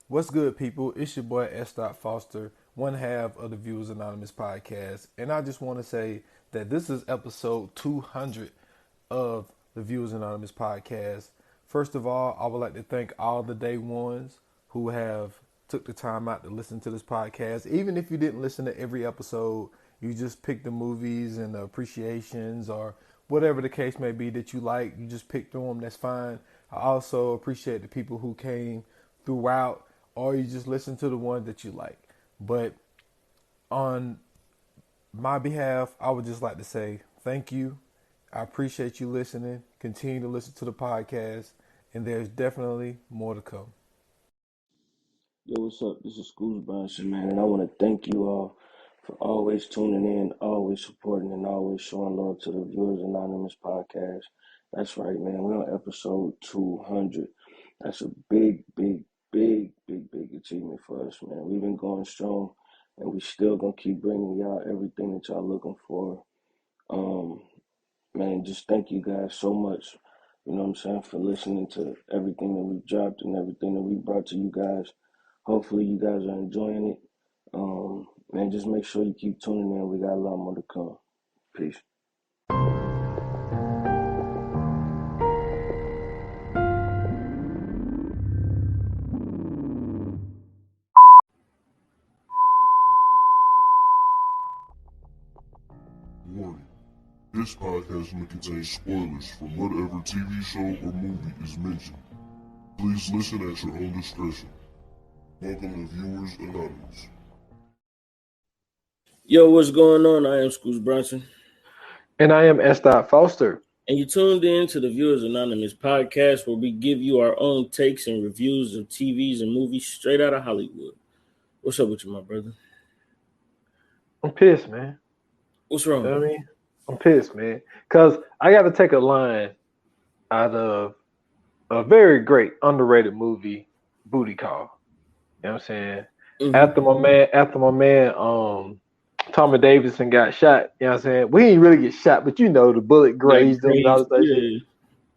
What's good, people? It's your boy S. Foster, one half of the Viewers Anonymous podcast, and I just want to say that this is episode 200 of the Viewers Anonymous podcast. First of all, I would like to thank all the day ones who have took the time out to listen to this podcast. Even if you didn't listen to every episode, you just picked the movies and the appreciations or whatever the case may be that you like. You just picked through them. That's fine. I also appreciate the people who came throughout, or you just listen to the ones that you like. But on my behalf, I would just like to say thank you. I appreciate you listening. Continue to listen to the podcast, and there's definitely more to come. Yo, what's up? This is Schools Bronson, man, and I want to thank you all for always tuning in, always supporting, and always showing love to the Viewers Anonymous podcast. That's right, man. We're on episode 200. That's a big achievement for us, man. We've been going strong, and we still gonna keep bringing y'all everything that y'all looking for. Um, Man, just thank you guys so much. You know what I'm saying, for listening to everything that we dropped and everything that we brought to you guys. Hopefully you guys are enjoying it. Man, just make sure you keep tuning in. We got a lot more to come. Peace. Warning. This podcast may contain spoilers from whatever TV show or movie is mentioned. Please listen at your own discretion. Welcome to Viewers Anonymous. Yo, what's going on? I am Schools Bronson. And I am S. Foster. And you tuned in to the Viewers Anonymous podcast, where we give you our own takes and reviews of TVs and movies straight out of Hollywood. What's up with you, my brother? I'm pissed, man. What's wrong? You know what I mean? I'm pissed, man. Because I got to take a line out of a very great, underrated movie, Booty Call. You know what I'm saying? Mm-hmm. After my man, Tommy Davidson got shot, you know what I'm saying? We didn't really get shot, but you know, the bullet grazed him and all that shit.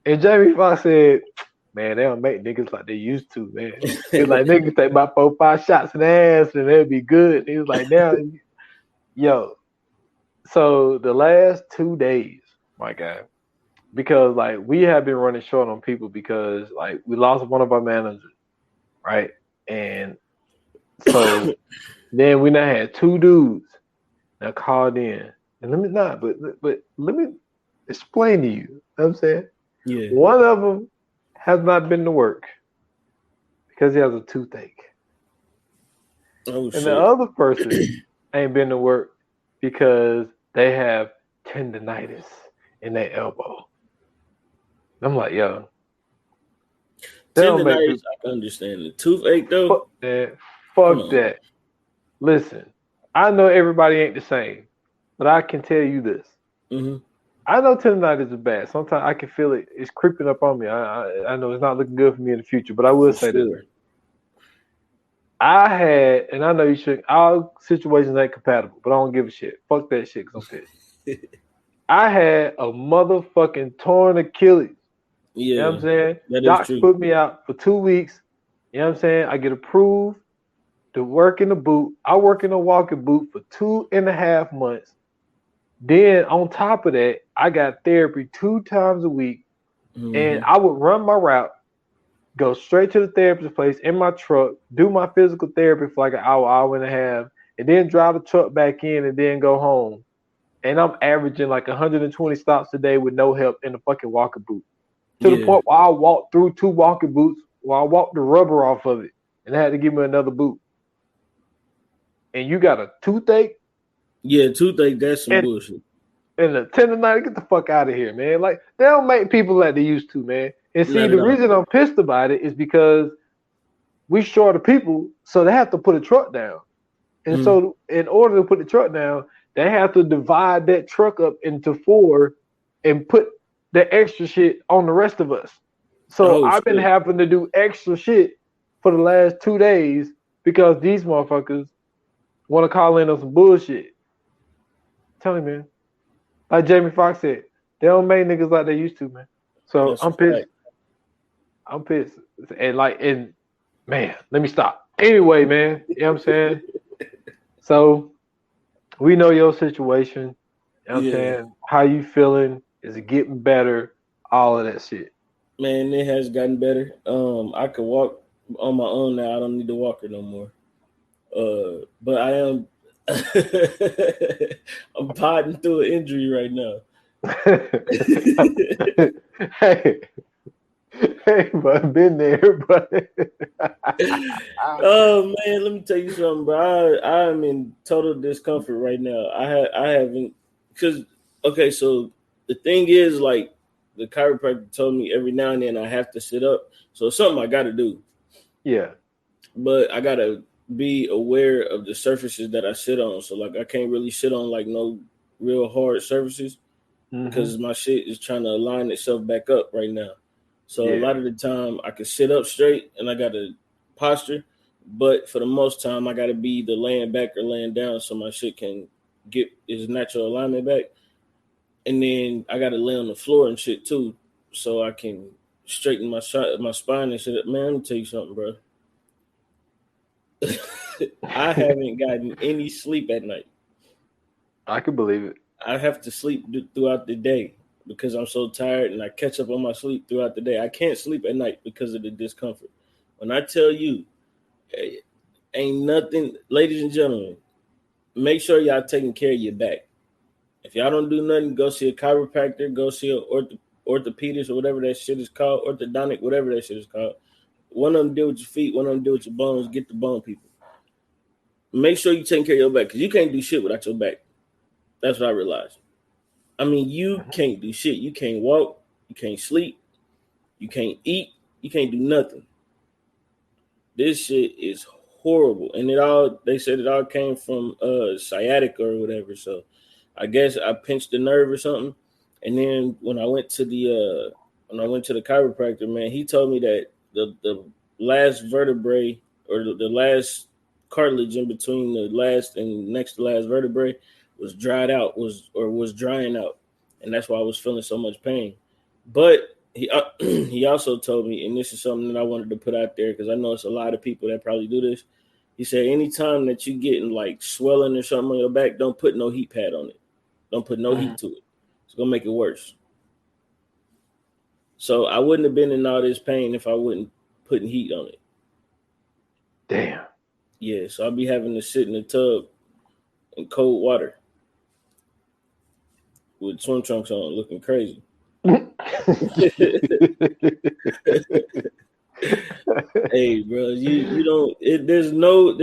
And Jamie Foxx said, man, they don't make niggas like they used to, man. It's like niggas take about 4-5 shots in the ass and they'll be good. He was like, now, yo. So the last 2 days, my guy, because like we have been running short on people because like we lost one of our managers, right? And so then we now had 2 dudes that called in. And let me explain to you. You know what I'm saying? Yeah. One of them has not been to work because he has a toothache. Oh, shit. And the other person ain't been to work because they have tendonitis in their elbow. I'm like, yo. Tendonitis, I can understand. The toothache, though? Fuck that. Fuck that. Listen, I know everybody ain't the same, but I can tell you this. Mm-hmm. I know tendonitis is bad. Sometimes I can feel it. It's creeping up on me. I know it's not looking good for me in the future, but I will say this. I had, and I know you should, all situations ain't compatible, but I don't give a shit. Fuck that shit because I'm pissed. I had a motherfucking torn Achilles. Yeah. You know what I'm saying? That Docs is true. put me out for 2 weeks. You know what I'm saying? I get approved to work in the boot. I work in a walking boot for 2.5 months. Then on top of that, I got therapy 2 times a week. Mm-hmm. And I would run my route, go straight to the therapist's place in my truck, do my physical therapy for like an hour and a half, and then drive the truck back in and then go home. And I'm averaging like 120 stops a day with no help in the fucking walking boot. To the point where I walked through 2 walking boots while I walked the rubber off of it and they had to give me another boot. And you got a toothache? Yeah, toothache, that's some bullshit. And the tendonitis, get the fuck out of here, man. Like, they don't make people like they used to, man. And see, the reason I'm pissed about it is because we short of people, so they have to put a truck down. And so in order to put the truck down, they have to divide that truck up into 4 and put the extra shit on the rest of us. So I've been having to do extra shit for the last 2 days because these motherfuckers want to call in on some bullshit. Tell me, man. Like Jamie Foxx said, they don't make niggas like they used to, man. So I'm pissed. I'm pissed. And Man, let me stop. Anyway, man, you know what I'm saying? So we know your situation. You know what I'm Yeah, saying? How you feeling? Is it getting better? All of that shit. man, it has gotten better. I can walk on my own now. I don't need the walker no more. But I am I'm potting through an injury right now. Hey, hey, but been there, but Oh man, let me tell you something, bro. I am in total discomfort right now. I haven't because okay, so the thing is like the chiropractor told me every now and then I have to sit up. So it's something I gotta do. yeah, But I gotta be aware of the surfaces that I sit on. So like I can't really sit on like no real hard surfaces hmm, because my shit is trying to align itself back up right now. So a yeah, lot of the time I can sit up straight and I got to posture, but for the most time I got to be either laying back or laying down so my shit can get its natural alignment back. And then I got to lay on the floor and shit too, so I can straighten my spine and shit. Man, let me tell you something, bro. I haven't gotten any sleep at night. I can believe it. I have to sleep throughout the day because I'm so tired and I catch up on my sleep throughout the day. I can't sleep at night because of the discomfort. When I tell you, ain't nothing, ladies and gentlemen, make sure y'all taking care of your back. If y'all don't do nothing, go see a chiropractor, go see an orthopedist or whatever that shit is called, orthodontic, whatever that shit is called. One of them deal with your feet, one of them deal with your bones. Get the bone people. Make sure you taking care of your back because you can't do shit without your back. That's what I realized. I mean, you can't do shit. You can't walk. You can't sleep. You can't eat. You can't do nothing. This shit is horrible. And they said it all came from sciatica or whatever. So I guess I pinched the nerve or something. And then when I went to the chiropractor, man, he told me that the last vertebrae or the last cartilage in between the last and next to last vertebrae was dried out, was drying out, and that's why I was feeling so much pain. But he also told me, and this is something that I wanted to put out there because I know it's a lot of people that probably do this. He said, anytime that you getting like swelling or something on your back, don't put no heat pad on it. Don't put no heat to it. It's gonna make it worse. So I wouldn't have been in all this pain if I wouldn't putting heat on it. Damn. Yeah, so I'll be having to sit in the tub in cold water with swim trunks on, looking crazy. Hey, bro, you don't. There's nothing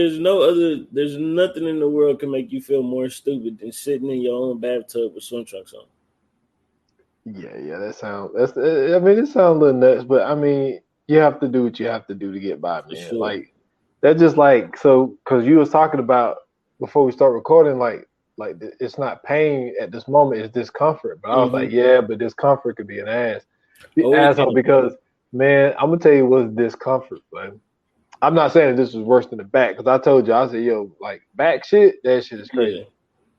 in the world can make you feel more stupid than sitting in your own bathtub with swim trunks on. Yeah, I mean, it sounds a little nuts, but I mean, you have to do what you have to do to get by, For man. sure. Like that's just like so because you was talking about before we start recording, it's not pain at this moment, it's discomfort. But I was like, Mm-hmm. yeah, but discomfort could be an Oh, it asshole can. because man, I'm gonna tell you what's discomfort, man. I'm not saying this was worse than the back because I told you I said, yo, like back shit, that shit is Yeah, crazy.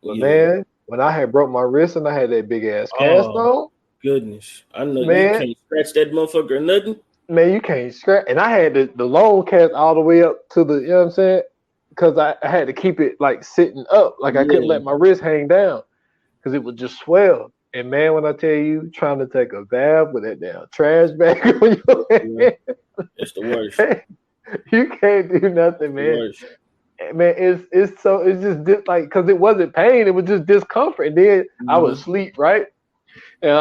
But yeah. man, when I had broke my wrist and I had that big ass cast Oh on, goodness, I know you man, can't scratch that motherfucker or nothing. man, you can't scratch. And I had the long cast all the way up to the, you know what I'm saying? Because I had to keep it like sitting up, like I couldn't Yeah, let my wrist hang down because it would just swell. And man, when I tell you, trying to take a bath with that damn trash bag on your yeah. head, It's the worst. you can't do It's nothing, the man. worst. Man, it's just like because it wasn't pain, it was just discomfort. And then I would Mm-hmm. sleep, right? And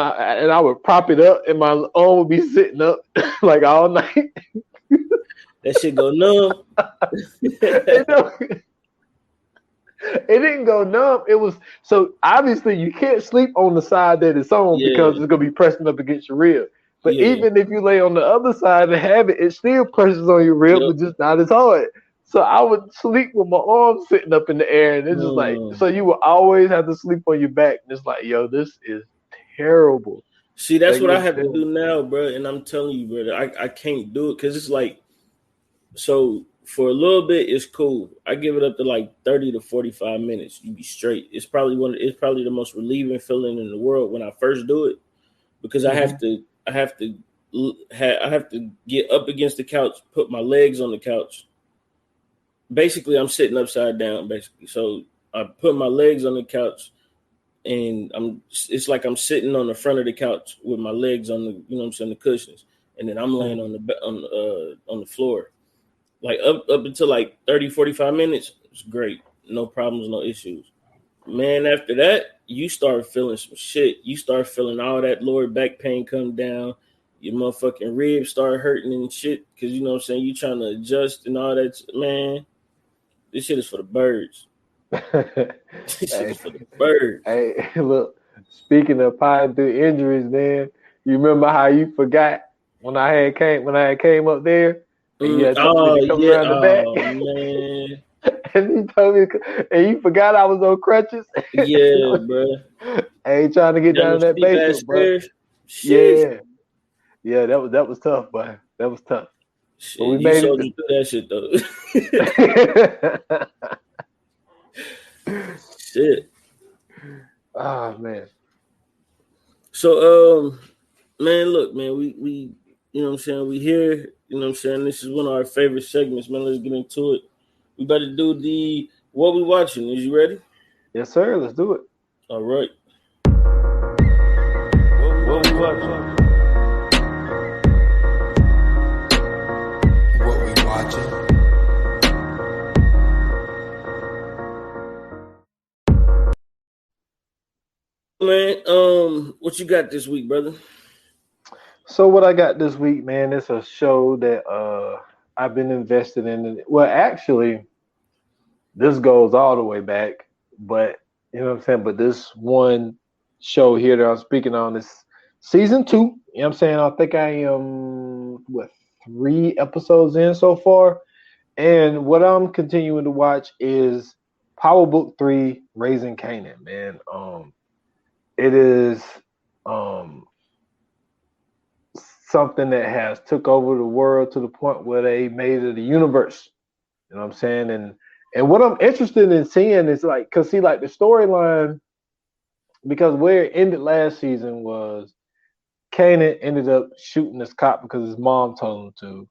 I would prop it up, and my arm would be sitting up like all night. That shit go numb. it, it didn't go numb. It was so obviously you can't sleep on the side that it's on because Yeah, it's gonna be pressing up against your rib. But yeah. even if you lay on the other side and have it, it still presses on your rib, Yep. but just not as hard. So I would sleep with my arms sitting up in the air, and it's just like so you will always have to sleep on your back. And it's like, yo, this is terrible. See, that's Like what I it's have to do terrible. now, bro. And I'm telling you, brother, I can't do it because it's like so for a little bit it's cool. I give it up to like 30 to 45 minutes. You be straight. It's probably the most relieving feeling in the world when I first do it because Mm-hmm. I have to I have to get up against the couch, put my legs on the couch. Basically, I'm sitting upside down. Basically, so I put my legs on the couch, and it's like I'm sitting on the front of the couch with my legs on the, you know what I'm saying, the cushions, and then I'm laying on the floor, like up until like 30, 45 minutes. It's great, no problems, no issues. Man, after that, you start feeling some shit. You start feeling all that lower back pain come down. Your motherfucking ribs start hurting and shit, because you know what I'm saying, you trying to adjust and all that. Man, this shit is for the birds. This shit is for the birds. Hey, look, speaking of piling through injuries, man, you remember how you forgot when I came up there and you had told me to come around the back? Man. And you told me, and you forgot I was on crutches. Yeah, bro. I ain't trying to get down in that basement, bro. Yeah, that was tough, boy. That was tough. Shit, but we made it through that shit though. Shit. Oh man. So man, look, man, we you know what I'm saying, we here, you know what I'm saying, this is one of our favorite segments, man. Let's get into it. We better do the what we watching. Is you ready? Yes, sir. Let's do it. All right. What we watching? What we watching? Man, what you got this week, brother? So what I got this week, man, it's a show that I've been invested in. Well, actually, this goes all the way back, but you know what I'm saying? But this one show here that I'm speaking on is season 2. You know what I'm saying? I think I am 3 episodes in so far. And what I'm continuing to watch is Power Book 3, Raising Kanan, man. It is something that has took over the world to the point where they made it a universe. You know what I'm saying? And what I'm interested in seeing is like, cause see, like the storyline, because where it ended last season was Kanan ended up shooting this cop because his mom told him to.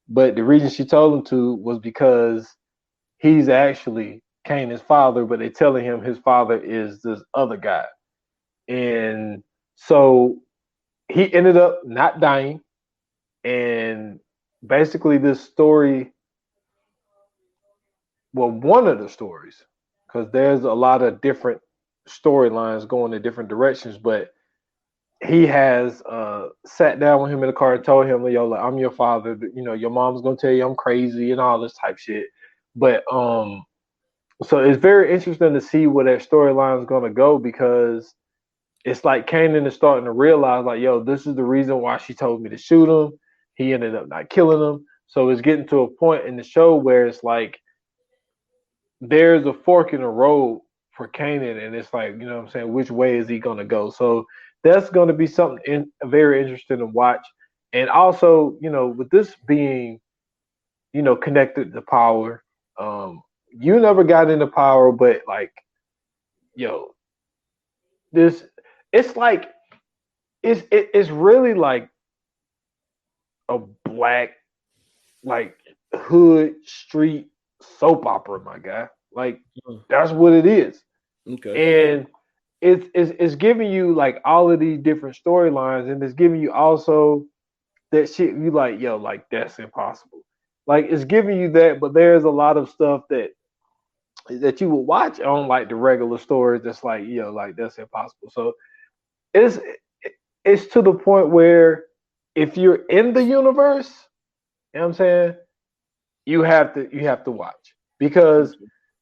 But the reason she told him to was because he's actually Kanan's father, but they're telling him his father is this other guy. And so he ended up not dying. And basically this story, well, one of the stories, because there's a lot of different storylines going in different directions, but he has sat down with him in the car and told him, yo, like, I'm your father, you know, your mom's gonna tell you I'm crazy and all this type shit. But so it's very interesting to see where that storyline is gonna go, because it's like Kanan is starting to realize, like, yo, this is the reason why she told me to shoot him. He ended up not killing him. So it's getting to a point in the show where it's like there's a fork in the road for Kanan, and it's like, you know what I'm saying, which way is he going to go? So that's going to be something very interesting to watch. And also, you know, with this being, you know, connected to Power, you never got into Power, but like, yo, it's like, it's really like a black, like, hood street soap opera, my guy. Like, that's what it is. Okay. And it's giving you like all of these different storylines, and it's giving you also that shit you like, yo, like, that's impossible. Like, it's giving you that, but there's a lot of stuff that you would watch on like the regular stories that's like, yo, like, that's impossible. So it's to the point where if you're in the universe, you know what I'm saying, you have to watch, because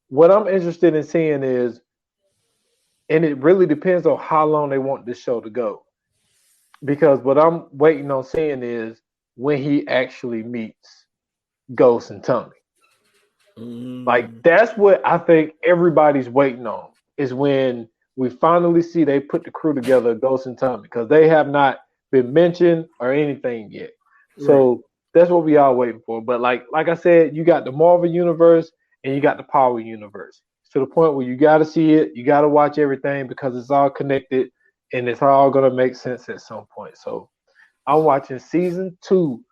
what I'm interested in seeing is, and it really depends on how long they want this show to go, because what I'm waiting on seeing is when he actually meets Ghost and Tommy. Like, that's what I think everybody's waiting on, is when we finally see they put the crew together, Ghost and Tommy, because they have not been mentioned or anything yet. So that's what we are waiting for. But like I said, you got the Marvel universe and you got the Power universe. To the point where you got to see it, you got to watch everything, because it's all connected and it's all going to make sense at some point. So I'm watching season 2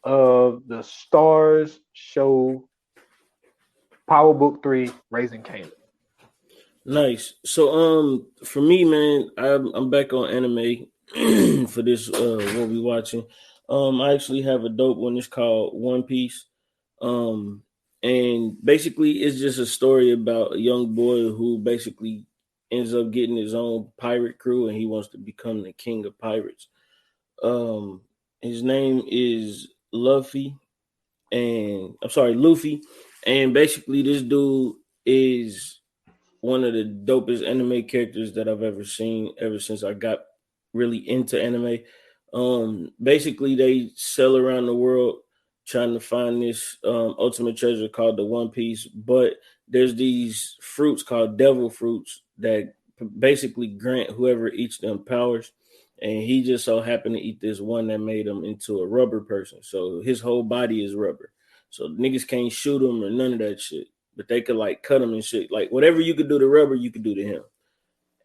of the Stars show Power Book 3, Raising Canaan. Nice. So for me, man, I'm back on anime for this what we watching. I actually have a dope one. It's called One Piece. Um and basically it's just a story about a young boy who basically ends up getting his own pirate crew and he wants to become the king of pirates. Um his name is Luffy. And basically this dude is one of the dopest anime characters that I've ever seen ever since I got really into anime. Basically, they sail around the world trying to find this ultimate treasure called the One Piece, but there's these fruits called devil fruits that basically grant whoever eats them powers. And he just so happened to eat this one that made him into a rubber person. So his whole body is rubber. So niggas can't shoot him or none of that shit, but they could like cut him and shit. Like whatever you could do to rubber, you could do to him.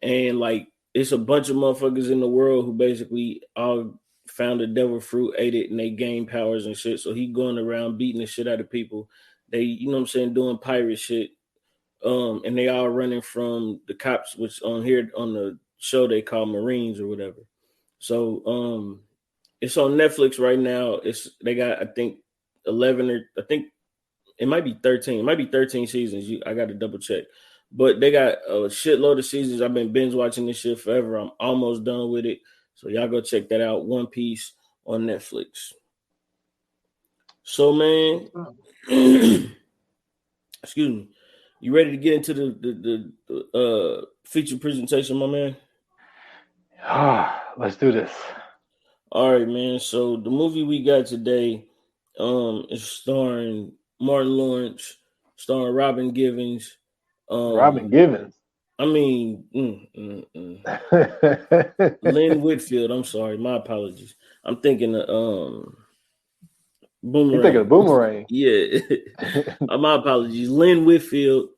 And like it's a bunch of motherfuckers in the world who basically all found the devil fruit, ate it, and they gained powers and shit. So he going around beating the shit out of people. They, you know what I'm saying, doing pirate shit. And they all running from the cops, which on here on the show they call Marines or whatever. So it's on Netflix right now. They got I think 11 or I think it might be 13. It might be 13 seasons. I got to double check. But they got a shitload of seasons. I've been binge watching this shit forever. I'm almost done with it. So y'all go check that out. One Piece on Netflix. So, man, excuse me. You ready to get into the feature presentation, my man? Let's do this. All right, man. So the movie we got today is starring Martin Lawrence, starring Robin Givens. Robin Givens. I mean, Lynn Whitfield. I'm sorry, my apologies. I'm thinking of Boomerang. You thinking of Boomerang? Yeah, my apologies. Lynn Whitfield.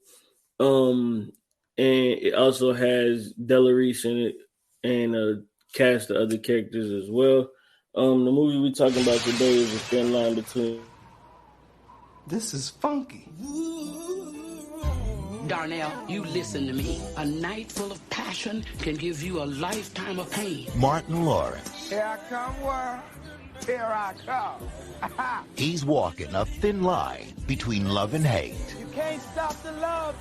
And it also has Delarice in it and a cast of other characters as well. The movie we're talking about today is A Thin Line Between. This is funky. Darnell, you listen to me. A night full of passion can give you a lifetime of pain. Martin Lawrence. Here I come, world. Here I come. He's walking a thin line between love and hate. You can't stop the love.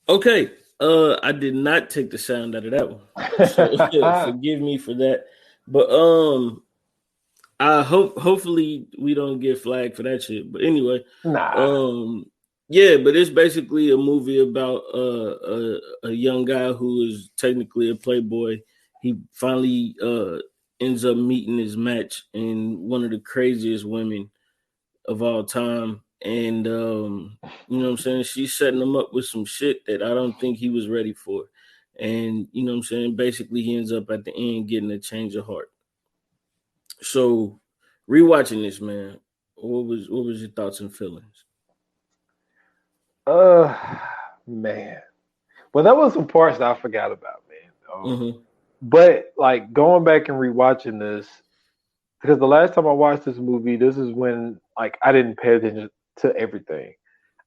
Okay, I did not take the sound out of that one, so forgive me for that. But I hopefully we don't get flagged for that shit. But anyway, yeah, but it's basically a movie about a young guy who is technically a playboy. He finally ends up meeting his match in one of the craziest women of all time. And you know what I'm saying? She's setting him up with some shit that I don't think he was ready for. And you know what I'm saying? Basically, he ends up at the end getting a change of heart. So, rewatching this, man, what was your thoughts and feelings? Man. Well, that was some parts that I forgot about, man. But like going back and rewatching this, because the last time I watched this movie, this is when like I didn't pay attention to everything.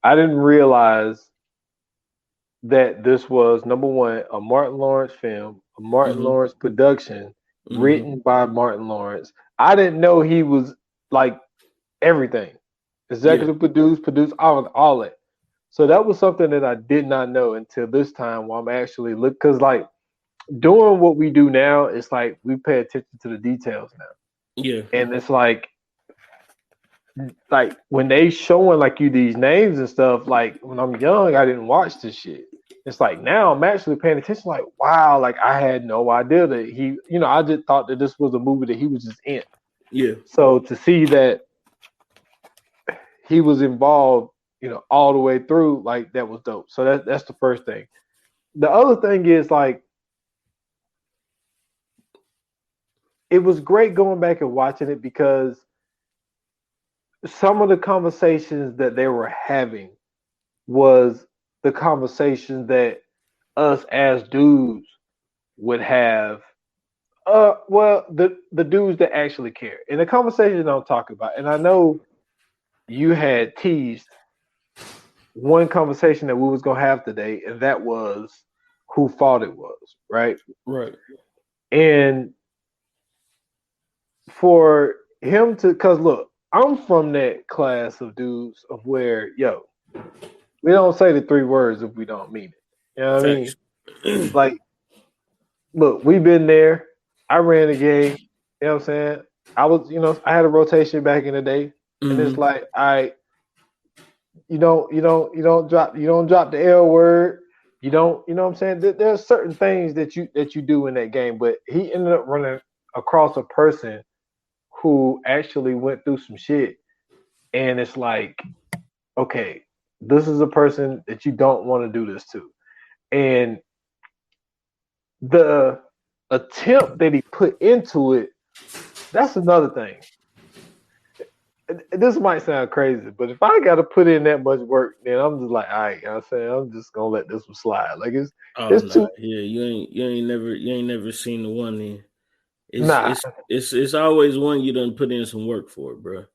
I didn't realize that this was number one, a Martin Lawrence film, a Martin Lawrence production, written by Martin Lawrence. I didn't know he was like everything. Executive produced all it. So that was something that I did not know until this time while I'm actually because like doing what we do now, it's like we pay attention to the details now. Yeah. And it's like when they showing like you these names and stuff, like when I'm young, I didn't watch this shit. It's like now I'm actually paying attention, like, wow, like I had no idea that he, I just thought that this was a movie that he was just in. Yeah. So to see that he was involved, all the way through, like that was dope. So that's the first thing. The other thing is like it was great going back and watching it because some of the conversations that they were having was the conversations that us as dudes would have Well, the dudes that actually care. In the conversation I'm talking about, and I know you had teased one conversation that we was gonna have today, and that was who fault it was, right? Right. And for him to, cause look, I'm from that class of dudes of where, yo, we don't say the three words if we don't mean it. You know what I mean? Facts. Like, look, we've been there. I ran the game. You know what I'm saying? I had a rotation back in the day, and it's Mm-hmm. like, you don't drop the L word. You don't, you know what I'm saying? There's certain things that you do in that game, but he ended up running across a person who actually went through some shit, and it's like, okay, this is a person that you don't want to do this to, and the attempt that he put into it, that's another thing. This might sound crazy, but if I got to put in that much work, then I'm just like, all right, you know what I'm saying, I'm just gonna let this one slide. Like Oh it's no, too yeah, you ain't never seen the one then. It's nah. it's it's always one you done put in some work for, bro.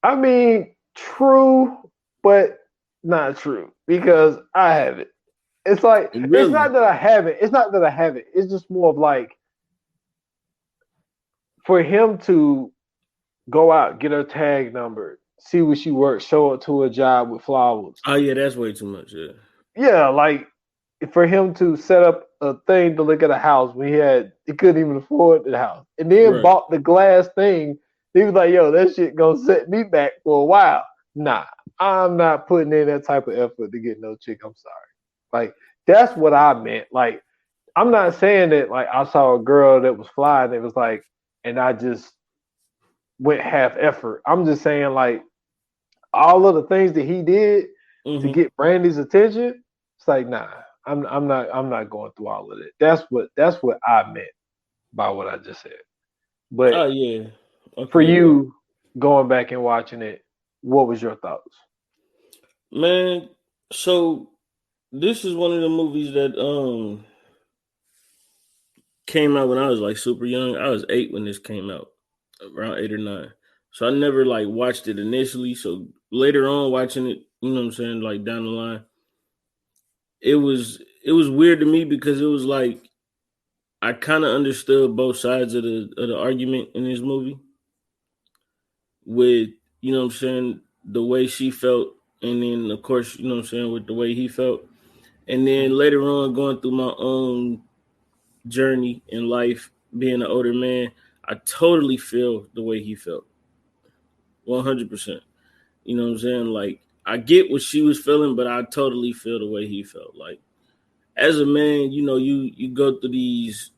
I mean, true, but not true because I have it. It's like it's Really? not that I haven't. It's not that I haven't. It's just more of like for him to go out, get her tag number, see where she works, show up to a job with flowers. Oh yeah, that's way too much. Yeah. Yeah, like for him to set up a thing to look at a house when he couldn't even afford the house, and then Right. bought the glass thing. He was like, "Yo, that shit gonna set me back for a while." Nah, I'm not putting in that type of effort to get no chick. I'm sorry. Like that's what I meant. Like I'm not saying that like I saw a girl that was fly and it was like, and I just went half effort. I'm just saying like all of the things that he did to Mm-hmm. get Brandy's attention. It's like nah, I'm not going through all of that. That's what I meant by what I just said. But Oh yeah. for Okay. you going back and watching it, what was your thoughts? Man, so this is one of the movies that came out when I was like super young. I was 8 when this came out, around 8 or 9. So I never like watched it initially. So later on watching it, you know what I'm saying, like down the line, it was weird to me because it was like I kind of understood both sides of the argument in this movie with, you know what I'm saying, the way she felt, and then of course, you know what I'm saying, with the way he felt. And then later on going through my own journey in life, being an older man, I totally feel the way he felt. 100%. You know what I'm saying? Like I get what she was feeling, but I totally feel the way he felt. Like as a man, you go through these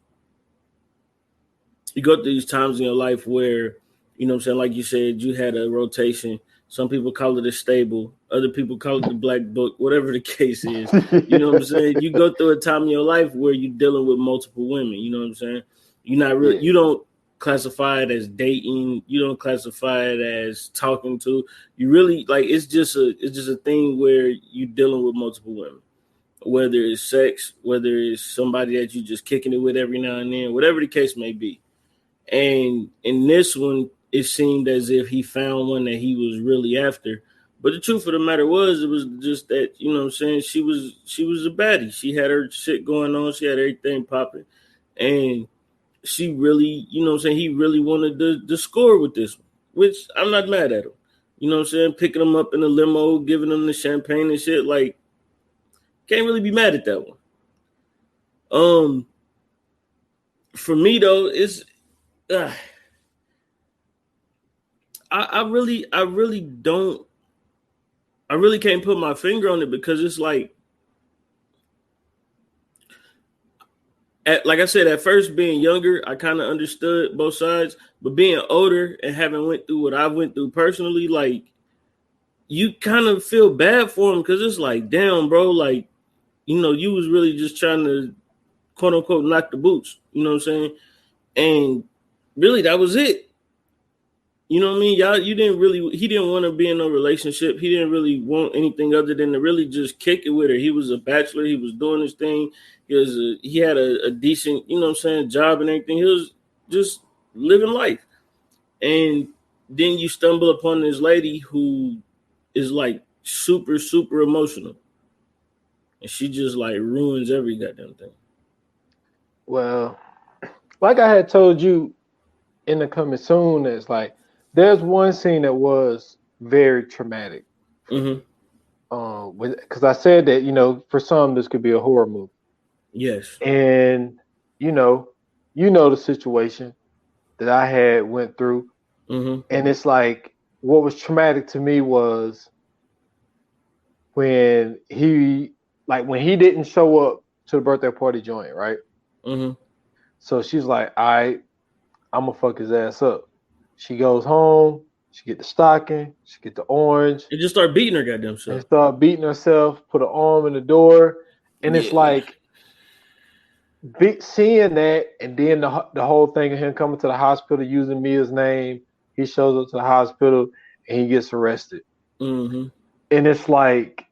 times in your life where, you know what I'm saying, like you said, you had a rotation. Some people call it a stable, other people call it the black book, whatever the case is. You know what I'm saying? You go through a time in your life where you're dealing with multiple women, you know what I'm saying? You're not really, Yeah. you don't classify it as dating, you don't classify it as talking to. You really like it's just a thing where you're dealing with multiple women. Whether it's sex, whether it's somebody that you just kicking it with every now and then, whatever the case may be. And in this one, it seemed as if he found one that he was really after. But the truth of the matter was, it was just that, you know what I'm saying, she was a baddie. She had her shit going on, she had everything popping. And she really, you know what I'm saying, he really wanted to score with this one, which I'm not mad at him. You know what I'm saying? Picking him up in the limo, giving him the champagne and shit, like, can't really be mad at that one. Um, for me though, it's uh, I really don't. I really can't put my finger on it because it's like, like I said, at first being younger, I kind of understood both sides, but being older and having went through what I went through personally, like you kind of feel bad for him because it's like, damn, bro, like you was really just trying to quote unquote knock the boots, you know what I'm saying? And really, that was it. You know what I mean? Y'all, he didn't want to be in no relationship. He didn't really want anything other than to really just kick it with her. He was a bachelor. He was doing his thing. He had a decent, you know what I'm saying, job and everything. just living life. And then you stumble upon this lady who is like super, super emotional. And she just like ruins every goddamn thing. Well, like I had told you in the coming soon, it's like there's one scene that was very traumatic. Mm-hmm. Because I said that for some this could be a horror movie. Yes. And you know the situation that I had went through, and it's like what was traumatic to me was when he didn't show up to the birthday party joint, right? So she's like, all right, I'm gonna fuck his ass up. She goes home, she get the stocking, she get the orange, and just start beating her goddamn self. And start beating herself, put her arm in the door, and it's like seeing that, and then the whole thing of him coming to the hospital using Mia's name. He shows up to the hospital and he gets arrested. And it's like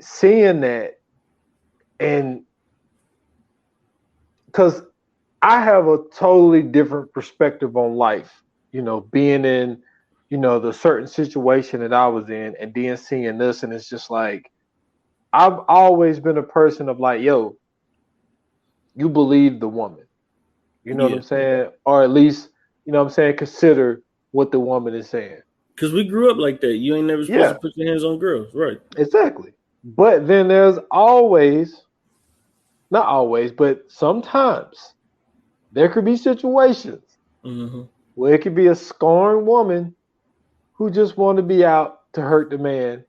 seeing that, and because I have a totally different perspective on life, being in, the certain situation that I was in, and then seeing this, and it's just like, I've always been a person of like, yo, you believe the woman, what I'm saying? Or at least, consider what the woman is saying. Because we grew up like that. You ain't never supposed to put your hands on girls, right? Exactly. But then there's not always, but sometimes there could be situations where it could be a scorned woman who just want to be out to hurt the man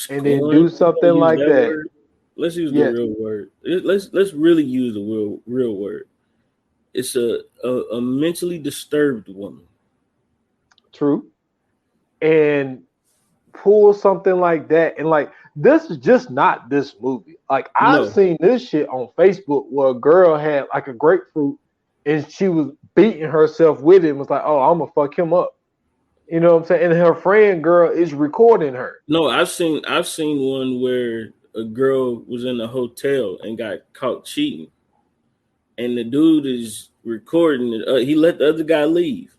and then do something like that. Word. Let's use the real word. Let's really use the real word. It's a mentally disturbed woman. True. And pull something like that, and like this is just not this movie. Like I've seen this shit on Facebook where a girl had like a grapefruit and she was beating herself with it and was like, oh, I'm gonna fuck him up. You know what I'm saying? And her friend girl is recording her. No, I've seen one where a girl was in a hotel and got caught cheating, and the dude is recording it. He let the other guy leave.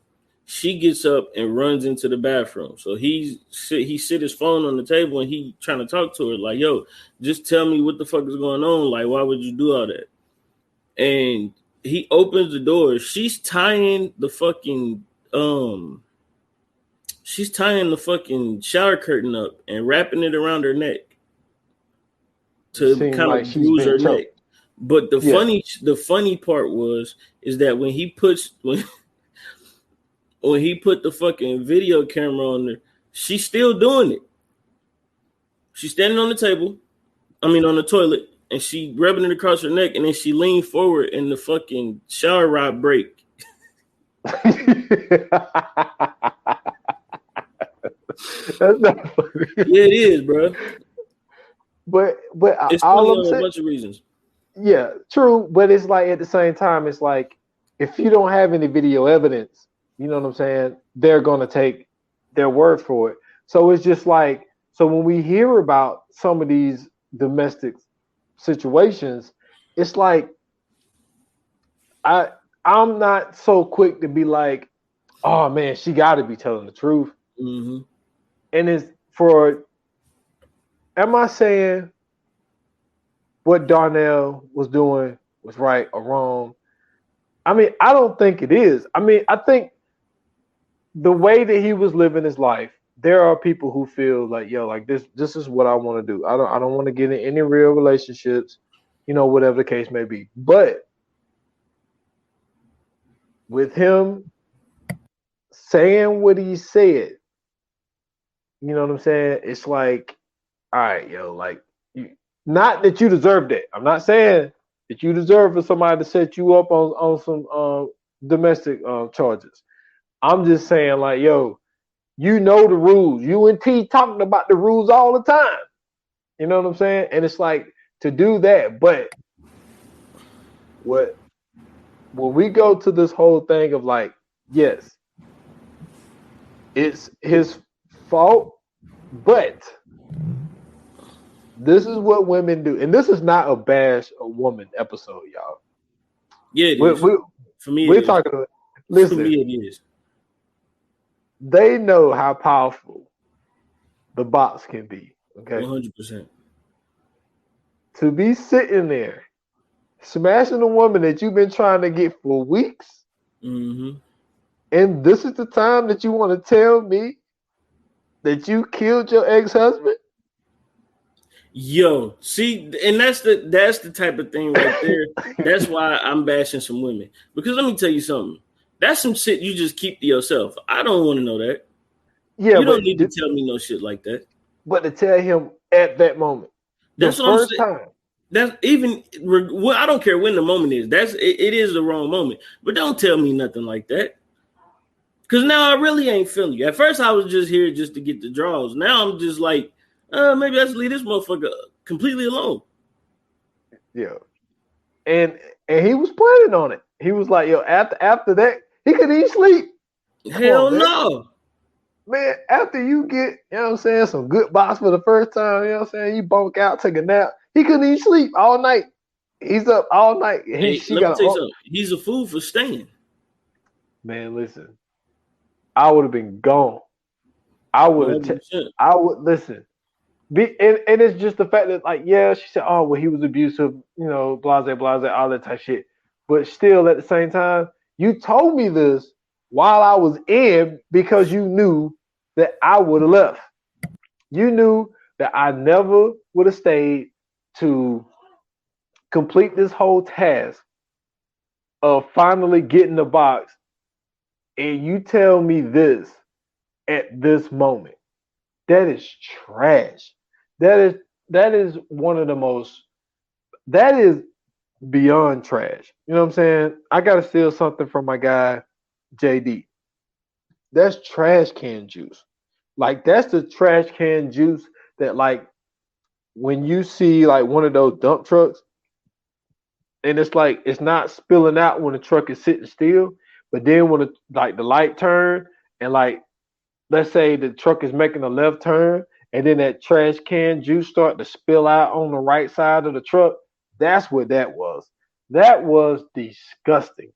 She gets up and runs into the bathroom. So he sit his phone on the table and he trying to talk to her like, yo, just tell me what the fuck is going on. Like, why would you do all that? And he opens the door. She's tying the fucking shower curtain up and wrapping it around her neck to kind of bruise her neck. But the funny part is that when he put the fucking video camera on her, she's still doing it. She's standing on the toilet, and she rubbing it across her neck, and then she leaned forward and the fucking shower rod break. That's not funny. Yeah, it is, bro. But it's funny on a bunch of reasons. Yeah, true. But it's like at the same time, it's like if you don't have any video evidence, you know what I'm saying, they're gonna take their word for it. So it's just like, so when we hear about some of these domestic situations, it's like I'm not so quick to be like, oh man, she got to be telling the truth. And it's am I saying what Darnell was doing was right or wrong? I mean, I don't think it is. I mean, I think the way that he was living his life, there are people who feel like, yo, like this is what I want to do. I don't want to get in any real relationships, whatever the case may be. But with him saying what he said, you know what I'm saying? It's like, all right, yo, like, not that you deserve that. I'm not saying that you deserve for somebody to set you up on some domestic charges. I'm just saying, like, yo, you know the rules. You and T talking about the rules all the time. You know what I'm saying? And it's like to do that. But when we go to this whole thing of like, yes, it's his fault, but this is what women do. And this is not a bash a woman episode, y'all. Yeah, it is. For me, we're talking For me, listen, it is. they know how powerful the box can be. Okay, 100%. to be sitting there smashing a woman that you've been trying to get for weeks, Mm-hmm. and this is the time that you want to tell me that you killed your ex-husband? Yo, see, and that's the type of thing right there. That's why I'm bashing some women. Because let me tell you something. That's some shit you just keep to yourself. I don't want to know that. Yeah, You don't need to tell me no shit like that. but to tell him at that moment, the That's what I'm first saying. time. That's even well, I don't care when the moment is. It is the wrong moment. But don't tell me nothing like that. Cause now I really ain't feeling you. At first I was just here just to get the draws. Now I'm just like, maybe I should leave this motherfucker completely alone. Yeah, and he was planning on it. He was like, yo, after that, he couldn't even sleep. Hell no. Man, after you get, you know what I'm saying, some good box for the first time, you know what I'm saying, you bunk out, take a nap. He couldn't even sleep all night. He's up all night. Hey, She let me got tell you something. He's a fool for staying. Man, listen. I would have been gone. I would have. 100%. I would listen. And it's just the fact that, like, yeah, she said, oh, well, he was abusive, you know, blase, blase, all that type of shit. But still, at the same time, you told me this while I was in because you knew that I would have left. You knew that I never would have stayed to complete this whole task of finally getting the box. And you tell me this at this moment. That is trash. That is one of the most, that is beyond trash. You know what I'm saying? I gotta steal something from my guy JD. That's trash can juice. Like, that's the trash can juice that, like, when you see like one of those dump trucks and it's like it's not spilling out when the truck is sitting still, but then when the light turn and, like, let's say the truck is making a left turn and then that trash can juice start to spill out on the right side of the truck. That's what that was. That was disgusting.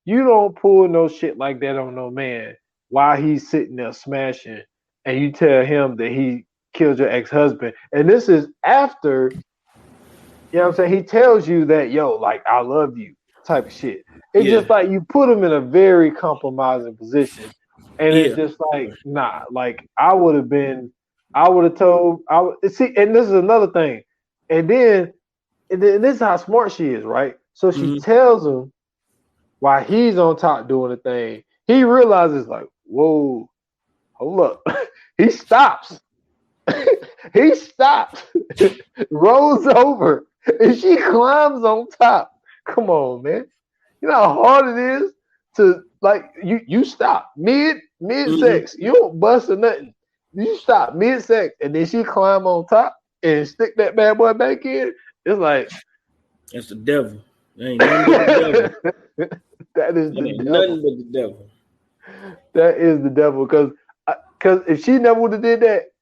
You don't pull no shit like that on no man while he's sitting there smashing and you tell him that he killed your ex-husband. And this is after, you know what I'm saying, he tells you that, yo, like, I love you type of shit. It's just like you put him in a very compromising position. And it's just like, nah, like, I would have told, see, and this is another thing. And then this is how smart she is, right? So she tells him while he's on top doing the thing, he realizes, like, whoa, hold up. He stops. He stops, rolls over, and she climbs on top. Come on, man. You know how hard it is to, like, you stop mid sex. You don't bust or nothing. You stop mid sex, and then she climb on top and stick that bad boy back in. It's like, that's the devil. There ain't nothing but the devil. That is the devil. Nothing but the devil. That is the devil. Because if she never would have did that,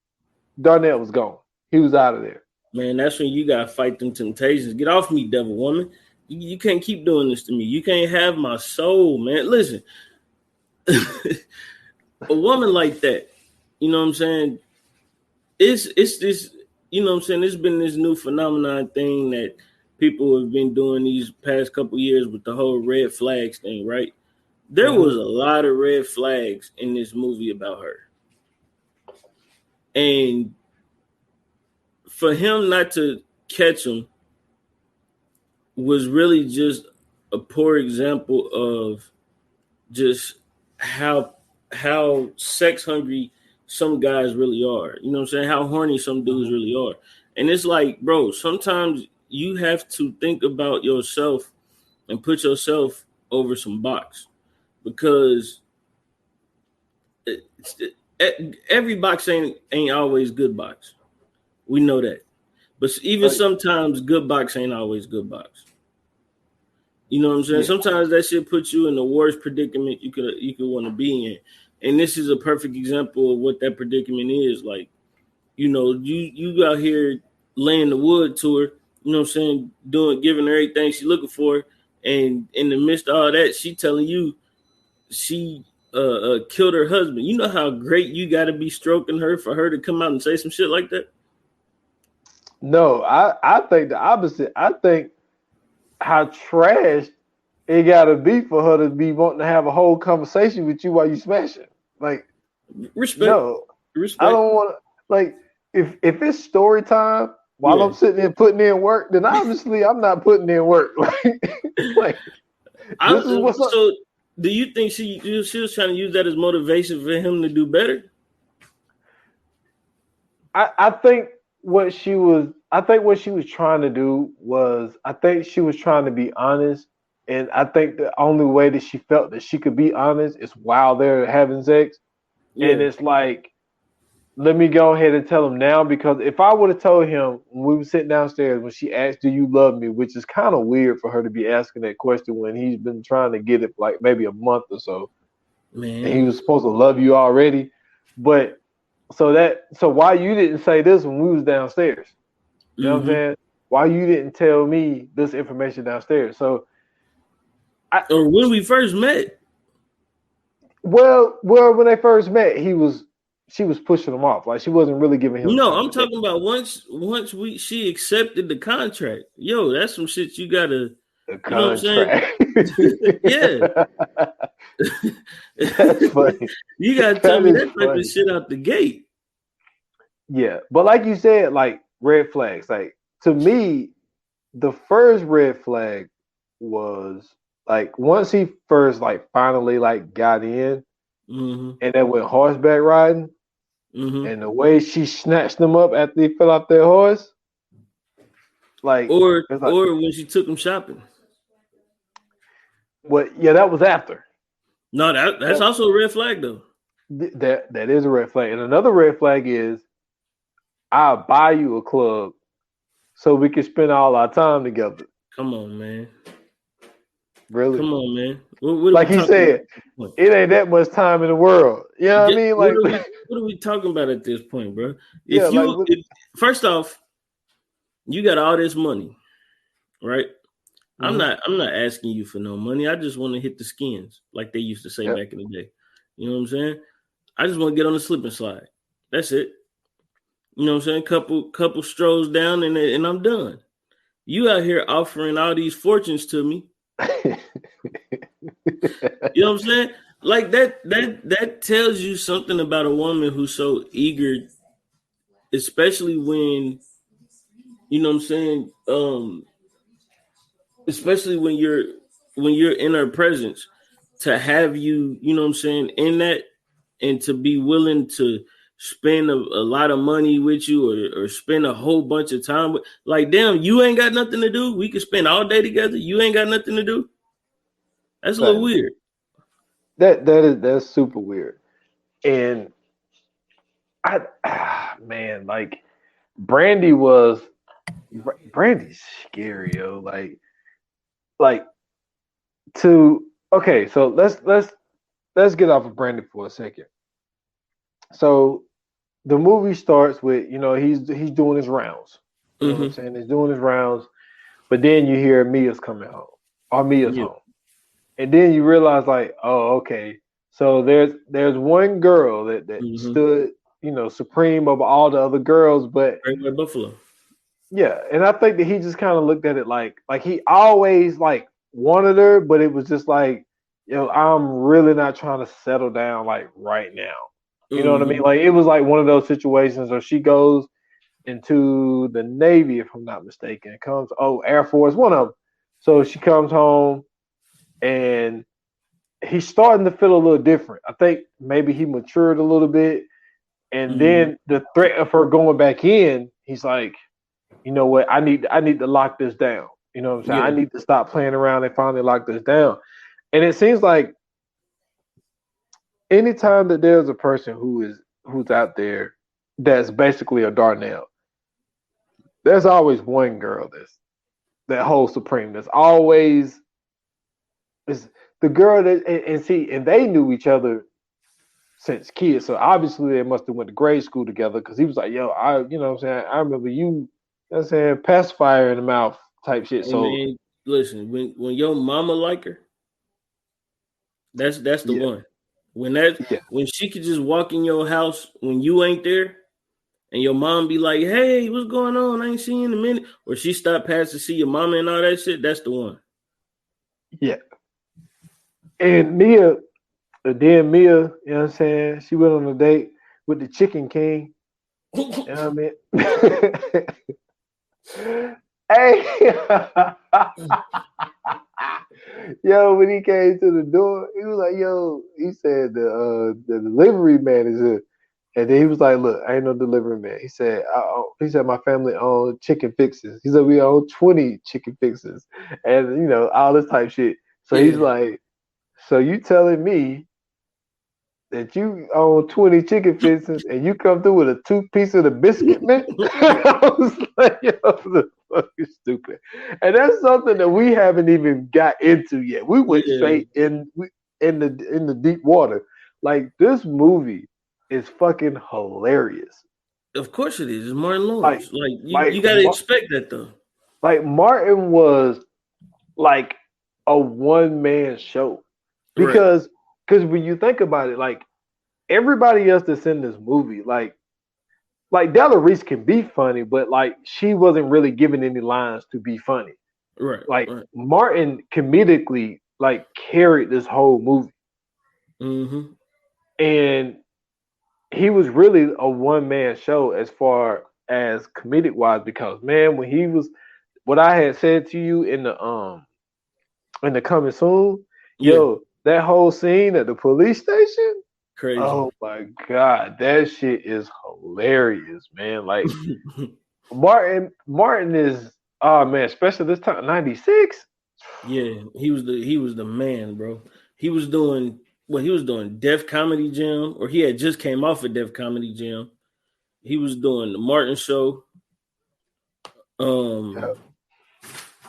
Darnell was gone. He was out of there. Man, that's when you gotta fight them temptations. Get off me, devil woman. You can't keep doing this to me. You can't have my soul, man. Listen, a woman like that, you know what I'm saying? It's this, you know what I'm saying? It's been this new phenomenon thing that people have been doing these past couple years with the whole red flags thing, right? There was a lot of red flags in this movie about her. And for him not to catch them was really just a poor example of just how sex hungry some guys really are. You know what I'm saying? How horny some dudes really are. And it's like, bro, sometimes you have to think about yourself and put yourself over some box, because every box ain't always good box. We know that. But even sometimes good box ain't always good box. You know what I'm saying? Yeah. Sometimes that shit puts you in the worst predicament you could want to be in. And this is a perfect example of what that predicament is. Like, you know, you out here laying the wood to her, you know what I'm saying, giving her everything she's looking for. And in the midst of all that, she telling you she killed her husband. You know how great you got to be stroking her for her to come out and say some shit like that? No, I think the opposite. I think how trash it gotta be for her to be wanting to have a whole conversation with you while you smashing. Like, Respect. no, I Respect. don't want to. Like, if it's story time while Yeah. I'm sitting there putting in work, then obviously I'm not putting in work. Like this is what's up. So do you think she was trying to use that as motivation for him to do better? I think what she was. I think what she was trying to do was. I think she was trying to be honest. And I think the only way that she felt that she could be honest is while they're having sex. And Yeah. it's like, let me go ahead and tell him now, because if I would have told him when we were sitting downstairs when she asked, "Do you love me?" which is kind of weird for her to be asking that question when he's been trying to get it for like maybe a month or so, and he Man. was supposed to love you already. But so why you didn't say this when we was downstairs? You know what I'm Mm-hmm. saying? Why you didn't tell me this information downstairs? So Or when we first met. well, when they first met, she was pushing him off. Like she wasn't really giving him No, time I'm of day. talking about once she accepted the contract. Yo, that's some shit you gotta, The you know what I'm saying? contract. Yeah. That's funny. You gotta tell That me is that type of funny. shit out the gate. Yeah, but like you said, like red flags. Like to me, the first red flag was like once he first like finally like got in Mm-hmm. and then went horseback riding, Mm-hmm. and the way she snatched them up after they fell off their horse, like it's like Or when she took him shopping. what? Yeah, that was after. No, that's That, also a red flag though. that is a red flag, and another red flag is I'll buy you a club so we can spend all our time together. Come on, man. Really? Come on, man. What are we Like he talking said, about? it ain't that much time in the world. You know what I mean? Like, What are we talking about at this point, bro? yeah, First off, you got all this money, right? mm-hmm. I'm not asking you for no money. I just want to hit the skins, like they used to say Yep. back in the day. You know what I'm saying? I just want to get on the slip and slide. That's it. You know what I'm saying? Couple strolls down and I'm done. You out here offering all these fortunes to me. You know what I'm saying? Like that tells you something about a woman who's so eager, especially when, you know what I'm saying, especially when you're in her presence, to have you, you know what I'm saying, in that, and to be willing to spend a lot of money with you, or spend a whole bunch of time with, like, damn, you ain't got nothing to do. We could spend all day together. You ain't got nothing to do. That's a little weird. That's super weird. And man, like Brandy's scary, yo. Like to okay, so let's get off of Brandy for a second. So the movie starts with, he's doing his rounds. You know what I'm Mm-hmm. saying? He's doing his rounds, but then you hear Mia's coming home, or Mia's Yeah. home. And then you realize, like, oh, okay. So there's one girl that Mm-hmm. stood, supreme over all the other girls, but Right by Buffalo. yeah, and I think that he just kind of looked at it like he always like wanted her, but it was just like, I'm really not trying to settle down like right now. You know what I mean? Mm-hmm. Like it was like one of those situations where she goes into the Navy, if I'm not mistaken. Air Force, one of them. So she comes home and he's starting to feel a little different. I think maybe he matured a little bit. And then the threat of her going back in, he's like, you know what, I need to lock this down. You know what I'm saying? Yeah. I need to stop playing around and finally lock this down. And it seems like anytime that there's a person who's out there that's basically a Darnell, there's always one girl that holds supreme. There's always is the girl that and they knew each other since kids. So obviously they must have went to grade school together, because he was like, yo, you know what I'm saying, I remember you, you know what I'm saying, pacifier in the mouth type shit. Hey, So man, listen, when your mama like her, That's the Yeah, one. yeah, When she could just walk in your house when you ain't there, and your mom be like, "Hey, what's going on? I ain't seen you in a minute," or she stopped past to see your mama and all that shit. That's the one. yeah. And Mia, then Mia, you know what I'm saying? She went on a date with the Chicken King. You know what I mean? Hey, yo, when he came to the door, he was like, "Yo," he said, the delivery man is here." And then he was like, "Look, I ain't no delivery man." He said, "My family own chicken fixes." He said, "We own 20 chicken fixes," and all this type shit. So he's Yeah. like, "So you telling me that you own 20 chicken fixes and you come through with a 2 piece of the biscuit, man?" I was like, "Yo, the fuck is stupid." And that's something that we haven't even got into yet. We went Yeah. straight in the deep water. Like, this movie is fucking hilarious. Of course it is. It's Martin Like, Lawrence. Like like, you gotta expect that though. like Martin was like a one man show Right. because when you think about it, like everybody else that's in this movie, like Della Reese can be funny, but like she wasn't really given any lines to be funny. Right. Like Right. Martin comedically like carried this whole movie, Mm-hmm. and he was really a one man show as far as comedic wise. Because man, when he was what I had said to you in the coming soon, Yeah. yo, that whole scene at the police station. Crazy. Oh my god, that shit is hilarious, man. Like Martin is oh man, especially this time '96. Yeah. He was the man, bro. He was doing Def Comedy Jam, or he had just came off of Def Comedy Jam. He was doing the Martin Show. Um,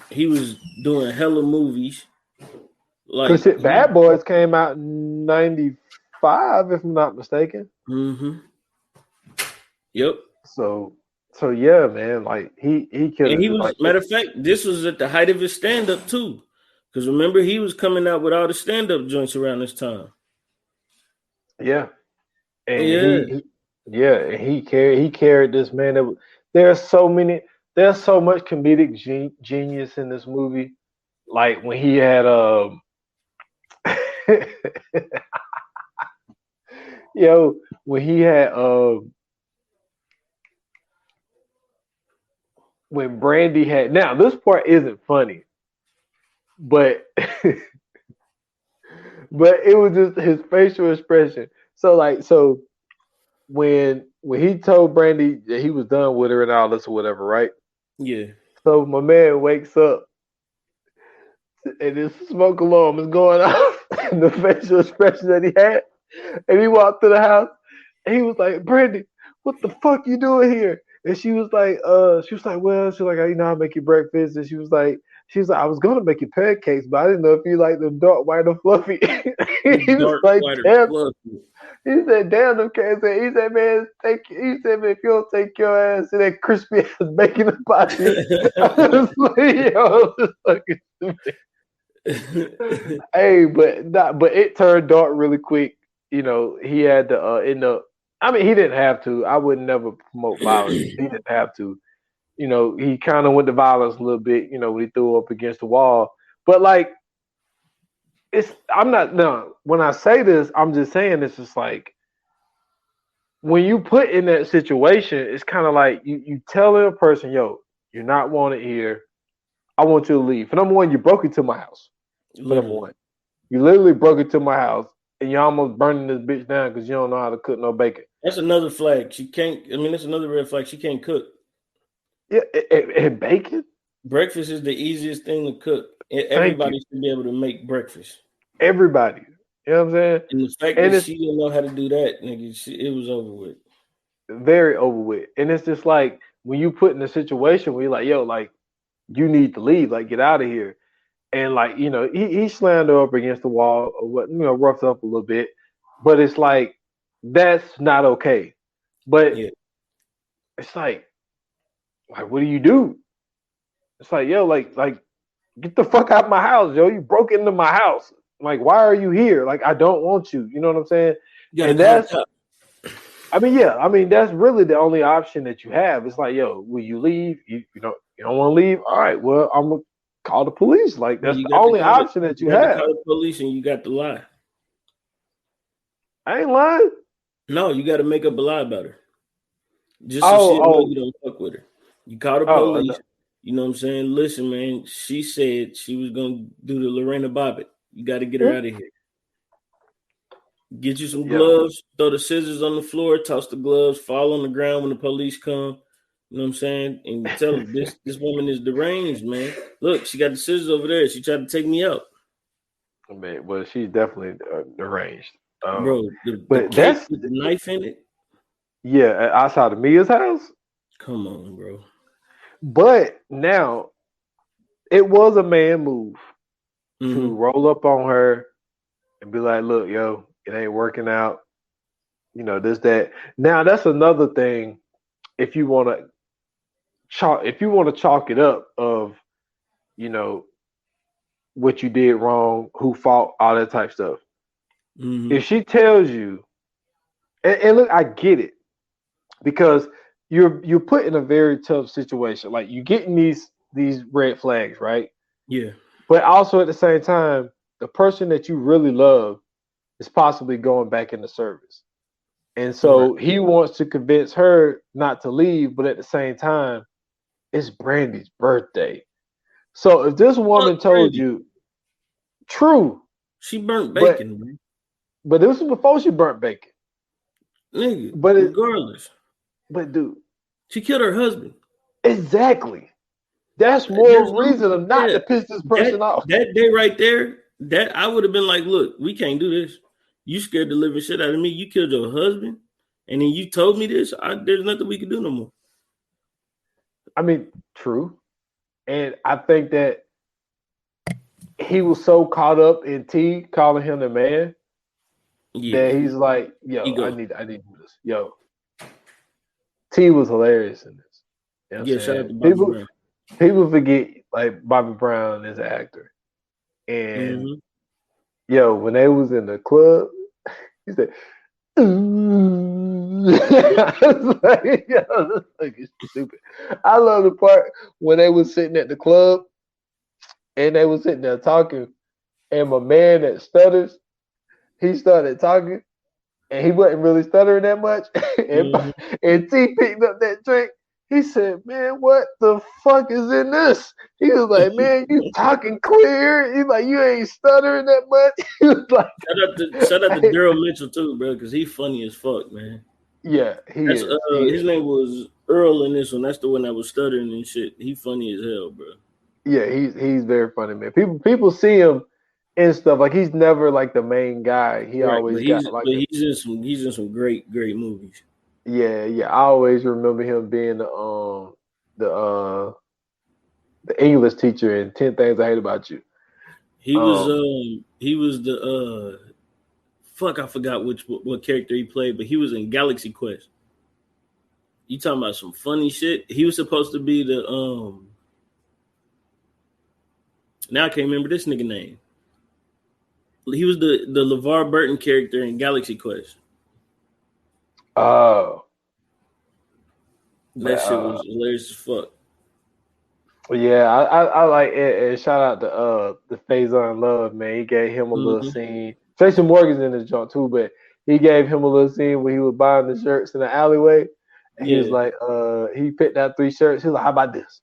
he was doing hella movies. Cause Like shit, Bad Boys came out in '95, if I'm not mistaken. mm-hmm. Yep. So so yeah, man, like he could And have he just was, like matter of fact, this was at the height of his stand up too. Because remember, he was coming out with all the stand up joints around this time. yeah, and Yeah. yeah, and he carried this man. There's so many, there's so much comedic genius in this movie. Like when he had yo, when he had when Brandy had, now this part isn't funny, but but it was just his facial expression. So when he told Brandy that he was done with her and all this or whatever, right? Yeah. So my man wakes up and his smoke alarm is going off, and the facial expression that he had, and he walked to the house, and he was like, "Brandy, what the fuck you doing here?" And she was like, "Well," she was like, "I make you breakfast," and she was like, "I was gonna make you pancakes, but I didn't know if you like them dark, white, or fluffy." The He was dark like, white or "Damn." fluffy. He said, "Damn them cats." He said, "Man, he said, man, if you don't take your ass to that crispy ass bacon and pocket." I was like, "Yo, this fucking stupid." Hey, but it turned dark really quick. He had to end up. I mean, he didn't have to. I would never promote violence. He didn't have to. He kind of went to violence a little bit. When he threw up against the wall. But like, I'm not. No, when I say this, I'm just saying it's just like when you put in that situation, it's kind of like you telling a person, "Yo, you're not wanted here. I want you to leave." For number one, you broke into my house. For number Literally. one. You literally broke into my house and you're almost burning this bitch down because you don't know how to cook no bacon. That's another flag. She can't. I mean, that's another red flag. She can't cook. Yeah, and bacon? Breakfast is the easiest thing to cook. Thank you. Everybody should be able to make breakfast. Everybody. You know what I'm saying? And the fact that And it's she didn't know how to do that, nigga, it was over with. very over with. And it's just like when you put in a situation where you're like, yo, like, you need to leave, like, get out of here. And like, he slammed her up against the wall or what, roughed up a little bit. But it's like, that's not okay. But Yeah. it's like, what do you do? It's like, yo, like, get the fuck out of my house, yo. You broke into my house. Like, why are you here? Like, I don't want you. You know what I'm saying? You gotta And call the that's, cops. I mean, yeah, I mean, that's really the only option that you have. It's like, yo, will you leave? You don't want to leave? All right, well, I'm gonna call the police. Like, Well, that's the only option that you you got to have. call the police and you got to lie. I ain't lying. No, you got to make up a lie about her. Just so she know you don't fuck with her. You call the police. You know what I'm saying? Listen, man, she said she was going to do the Lorena Bobbitt. You got to get her out of here. Get you some gloves, throw the scissors on the floor, toss the gloves, fall on the ground when the police come. You know what I'm saying? And you tell them this woman is deranged, man. Look, she got the scissors over there. She tried to take me out. Man, well, she's definitely deranged. Bro, but the that's cake with the knife in it. Yeah, outside of Mia's house. Come on, bro. But now, it was a man move to roll up on her and be like, "Look, yo, it ain't working out. You know, this, that." Now, that's another thing. If you want to chalk it up of, you know, what you did wrong, who fault, all that type stuff. If she tells you, and look, I get it, because you're put in a very tough situation. Like, you're getting these red flags, right? Yeah. But also at the same time, the person that you really love is possibly going back into service. And so he wants to convince her not to leave, but at the same time, it's Brandy's birthday. So if this woman told you, true, she burnt bacon, man. But this was before she burnt bacon. Nigga, but regardless. But dude, she killed her husband. Exactly. That's more reason of not to piss this person off. That day right there, that I would have been like, look, we can't do this. You scared the living shit out of me. You killed your husband, and then you told me this. There's nothing we can do no more. I mean, true. And I think that he was so caught up in T calling him the man that he's like, yo, I need to do this. Yo, T was hilarious in this. You know shout out to Bobby Brown. People forget, like, Bobby Brown is an actor. And yo, when they was in the club, he said, ooh. I was like, yo, this thing is stupid. I love the part when they was sitting at the club and they was sitting there talking, and my man that stutters, he started talking, and he wasn't really stuttering that much. And T picked up that drink. He said, man, what the fuck is in this? He was like, man, you talking clear. He's like, you ain't stuttering that much. He was like, shout out to Daryl Mitchell too, bro, because he funny as fuck, man. Yeah, his name was Earl in this one. That's the one that was stuttering and shit. He funny as hell, bro. Yeah, he's very funny, man. People see him and stuff, like, he's never like the main guy. He always got like, he's in some great movies. Yeah. I always remember him being the English teacher in 10 Things I Hate About You. He was the I forgot what character he played, but he was in Galaxy Quest. You talking about some funny shit? He was supposed to be the now I can't remember this nigga name. He was the LeVar Burton character in Galaxy Quest. Oh. That shit was hilarious as fuck. Yeah, I like it. And shout out to the Faison Love, man. He gave him a little scene. Tracy Morgan's in this joint too, but he gave him a little scene where he was buying the shirts in the alleyway. And he was like, he picked out 3 shirts. He was like, how about this?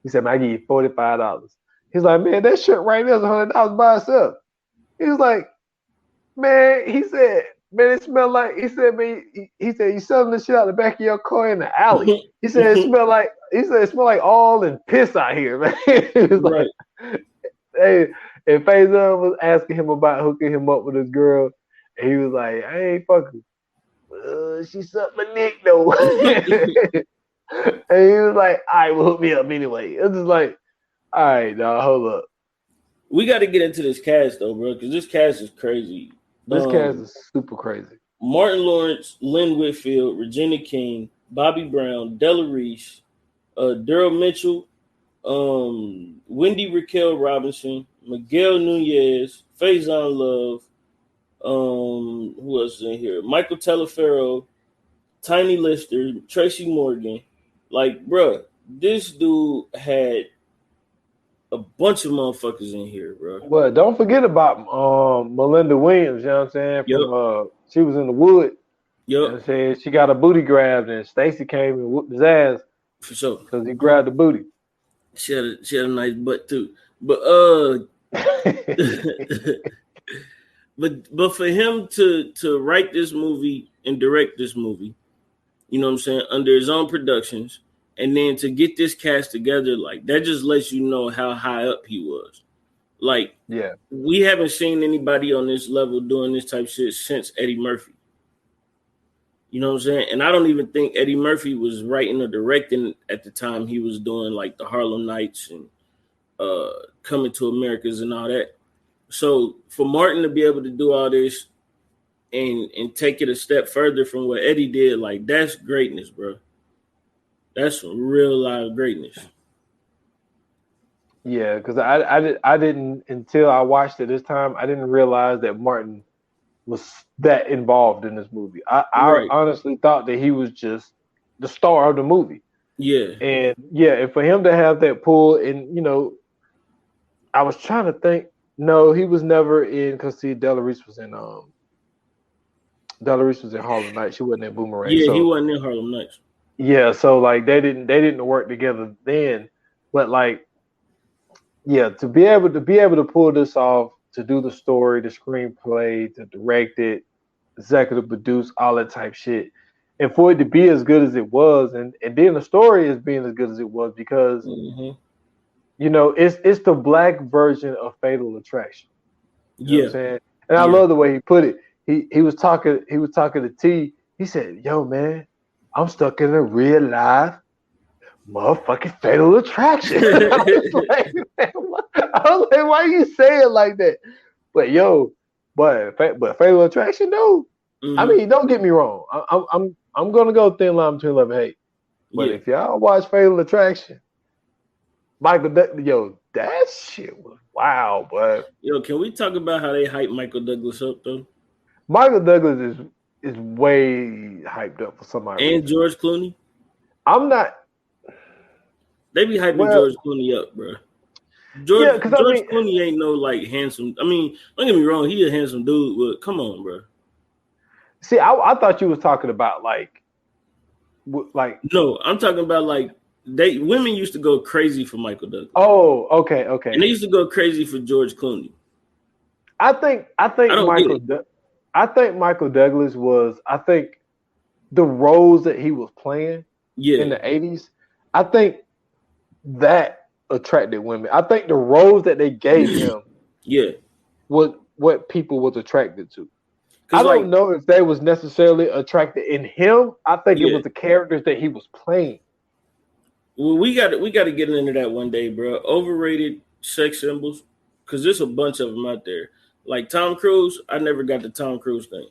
He said, man, I give you $45. He's like, man, that shirt right there is $100 by itself. He was like, man, he said, man, it smelled like, he said, man, he said, you selling this shit out the back of your car in the alley. He said, it smelled like oil and piss out here, man. He was like, hey, and Faison was asking him about hooking him up with his girl. And he was like, I ain't fucking. She sucked my dick though. And he was like, all right, well, hook me up anyway. It's just like, all right, now hold up. We got to get into this cast though, bro, because this cast is crazy. This cast is super crazy. Martin Lawrence, Lynn Whitfield, Regina King, Bobby Brown, Della Reese, Daryl Mitchell, Wendy Raquel Robinson, Miguel Nunez, Faison Love. Who else is in here? Michael Teleferro, Tiny Lister, Tracy Morgan. Like, bruh, this dude had a bunch of motherfuckers in here, bro. Well, don't forget about Melinda Williams, you know what I'm saying? Yep. From she was in the wood. Yep. And said she got a booty grabbed, and Stacy came and whooped his ass for sure because he grabbed the booty. She had a nice butt too, but but for him to write this movie and direct this movie, you know what I'm saying, under his own productions, and then to get this cast together, like that just lets you know how high up he was. Like, yeah, we haven't seen anybody on this level doing this type of shit since Eddie Murphy. You know what I'm saying? And I don't even think Eddie Murphy was writing or directing at the time he was doing like the Harlem Nights and Coming to Americas and all that. So for Martin to be able to do all this and take it a step further from what Eddie did, like that's greatness, bro. That's some real live greatness. Yeah, because I didn't until I watched it this time, I didn't realize that Martin was that involved in this movie. I honestly thought that he was just the star of the movie. Yeah. And for him to have that pull, and you know, I was trying to think. No, he was never in, because see, Della Reese was in Harlem Nights. She wasn't in Boomerang. Yeah, so, he wasn't in Harlem Nights. Yeah, so like they didn't work together then, but like, yeah, to be able to pull this off, to do the story, the screenplay, to direct it, executive produce, all that type shit, and for it to be as good as it was, and then the story is being as good as it was because, you know, it's the black version of Fatal Attraction. You know what I'm saying? And I love the way he put it. He was talking to T. He said, "Yo, man, I'm stuck in a real life motherfucking Fatal Attraction." I was like, why you say it like that? But but Fatal Attraction, though. I mean, don't get me wrong. I'm gonna go thin line between love and hate. But if y'all watch Fatal Attraction, that shit was wild, boy. Yo, can we talk about how they hype Michael Douglas up though? Michael Douglas is way hyped up for somebody. And George Clooney. I'm not. They be hyping George Clooney up, bro. George Clooney ain't no like handsome. I mean, don't get me wrong, he a handsome dude, but come on, bro. See, I thought you was talking about like. No, I'm talking about like women used to go crazy for Michael Douglas. Oh, okay. And they used to go crazy for George Clooney. I think Michael Douglas was. I think the roles that he was playing in the 80s. I think that attracted women. I think the roles that they gave him, was what people was attracted to. I don't know if they was necessarily attracted in him. I think it was the characters that he was playing. Well, we got to get into that one day, bro. Overrated sex symbols, because there's a bunch of them out there. Like Tom Cruise, I never got the Tom Cruise thing.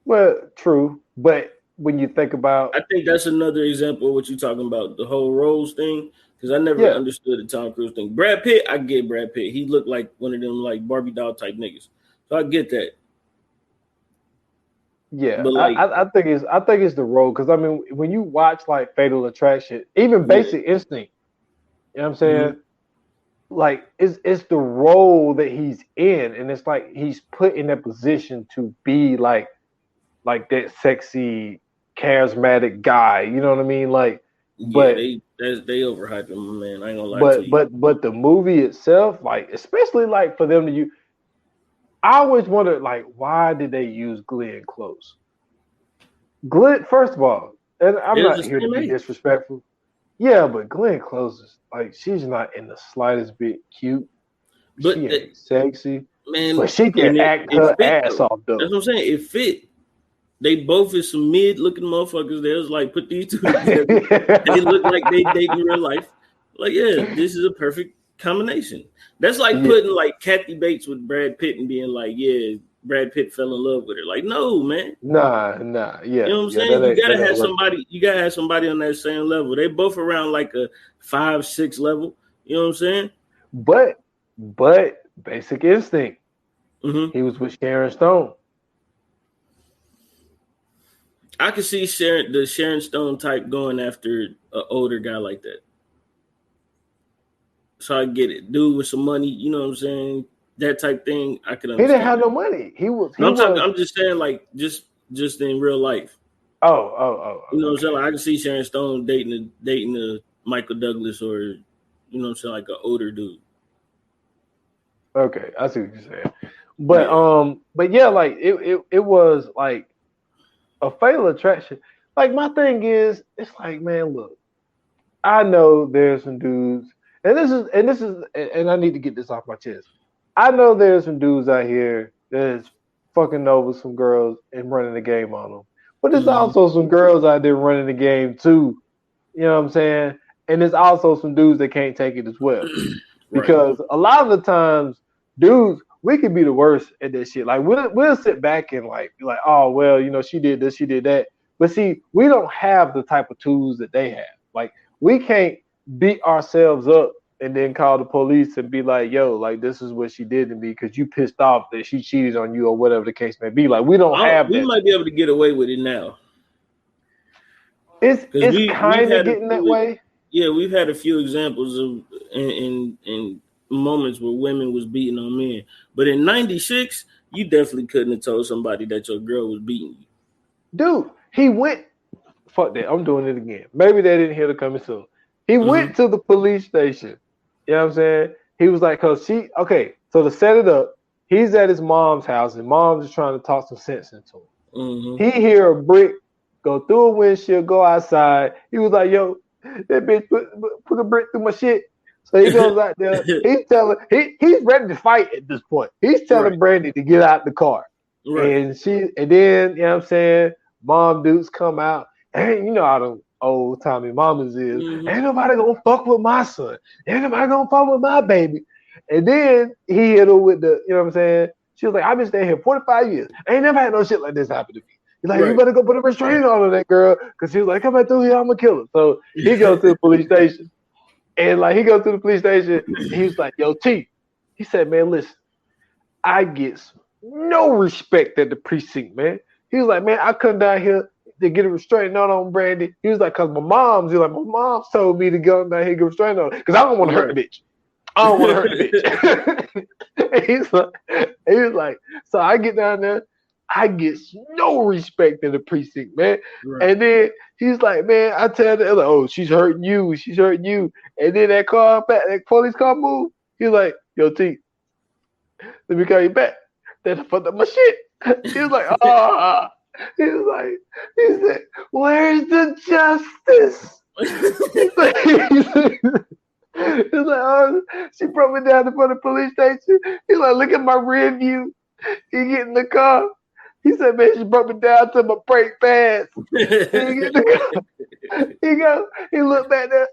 Well, true, but when you think about, I think that's another example of what you're talking about, the whole roles thing. Because I never understood the Tom Cruise thing. Brad Pitt, I get Brad Pitt. He looked like one of them like Barbie doll type niggas, so I get that. Yeah, but like, I think it's the role, because I mean, when you watch like Fatal Attraction, even Basic Instinct, you know what I'm saying? Like it's the role that he's in, and it's like he's put in that position to be like that sexy, charismatic guy. You know what I mean? Like, but they overhyped him, man. I ain't gonna lie to you. But the movie itself, like especially like for them to use. I always wondered, like, why did they use Glenn Close? Glenn, first of all, and I'm not here to be disrespectful. Yeah, but Glenn Close is like, she's not in the slightest bit cute. But she ain't sexy, man. But she can act her ass off, though. That's what I'm saying. It fit. They both is some mid-looking motherfuckers. They was like, put these two together. They look like they date in real life. Like, yeah, this is a perfect combination. That's like putting like Kathy Bates with Brad Pitt and being like, yeah, Brad Pitt fell in love with her. Like, no, man. Nah, You yeah, know what I'm yeah. saying? You gotta That have ain't work. somebody. You gotta have somebody on that same level. They both around like a 5-6 level. You know what I'm saying? But Basic Instinct. Mm-hmm. He was with Sharon Stone. I could see the Sharon Stone type going after an older guy like that. So I get it, dude with some money. You know what I'm saying? That type thing, I could He didn't have understand. no money. No, I'm just saying, like, just in real life. Oh. You know what I'm saying? Okay. Like, I can see Sharon Stone dating a Michael Douglas, or you know what I'm saying, like an older dude. Okay, I see what you're saying. Yeah. But yeah, like it was like a fatal attraction. Like my thing is, it's like, man, look, I know there's some dudes, and I need to get this off my chest. I know there's some dudes out here that's fucking over some girls and running the game on them, but there's Mm-hmm. also some girls out there running the game too. You know what I'm saying? And there's also some dudes that can't take it as well. Right. Because a lot of the times, dudes, we could be the worst at that shit. Like we'll sit back and like be like, oh well, you know, she did this, she did that. But see, we don't have the type of tools that they have. Like we can't beat ourselves up and then call the police and be like, yo, like this is what she did to me because you pissed off that she cheated on you or whatever the case may be. Like we don't have We that might tool. be able to get away with it now because It's we've kind of had a getting that few. way. Yeah, we've had a few examples of in moments where women was beating on men. But in '96, you definitely couldn't have told somebody that your girl was beating you. Dude, he went. Fuck that. I'm doing it again. Maybe they didn't hear the coming soon. He Mm-hmm. went to the police station. You know what I'm saying? He was like, so to set it up, he's at his mom's house and mom's is trying to talk some sense into him. Mm-hmm. He hear a brick go through a windshield, go outside. He was like, yo, that bitch put a brick through my shit. So he goes out there. He's ready to fight at this point. He's telling Right. Brandy to get out the car. Right. And then, you know what I'm saying, mom dudes come out. And you know how the old timey mamas is. Mm-hmm. Ain't nobody gonna fuck with my son. Ain't nobody gonna fuck with my baby. And then he hit her with the, you know what I'm saying? She was like, I've been staying here 45 years. I ain't never had no shit like this happen to me. He's like, you Right. better go put a restraining order on that girl. Because he was like, come back through here, I'm gonna kill her. So he goes to the police station. And like he goes to the police station, he was like, yo, T. He said, man, listen, I get no respect at the precinct, man. He was like, man, I come down here to get a restraining order on Brandy. He was like, cause my mom's told me to go down here and get a restraining order. Cause I don't want to hurt the bitch. I don't want to hurt the bitch. he was like, so I get down there, I get no respect in the precinct, man. Right. And then he's like, man, I tell the other, oh, she's hurting you. And then that police car moved. He's like, yo, T, let me call you back. Then I fucked up my shit. He was like, ah. He said, where's the justice? He's like, oh, she brought me down to the police station. He's like, look at my rear view. He get in the car. He said, man, she brought me down to my brake pads. He get in the car. He looked back there.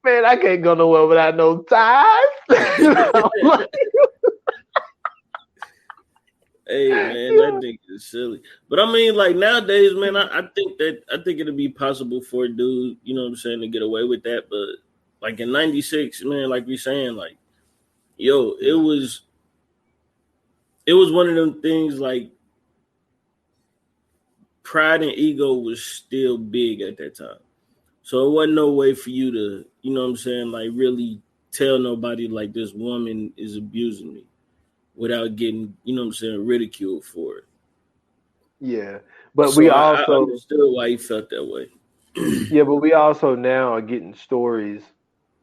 Man, I can't go nowhere without no ties. Hey man, that nigga is silly. But I mean, like nowadays, man, I think it'll be possible for a dude, you know what I'm saying, to get away with that. But like in '96, man, like we saying, like, yo, it was one of them things. Like pride and ego was still big at that time, so it wasn't no way for you to, you know what I'm saying, like really tell nobody like this woman is abusing me without getting, you know what I'm saying, ridiculed for it. Yeah, but So we I also understood why he felt that way. yeah, but we also now are getting stories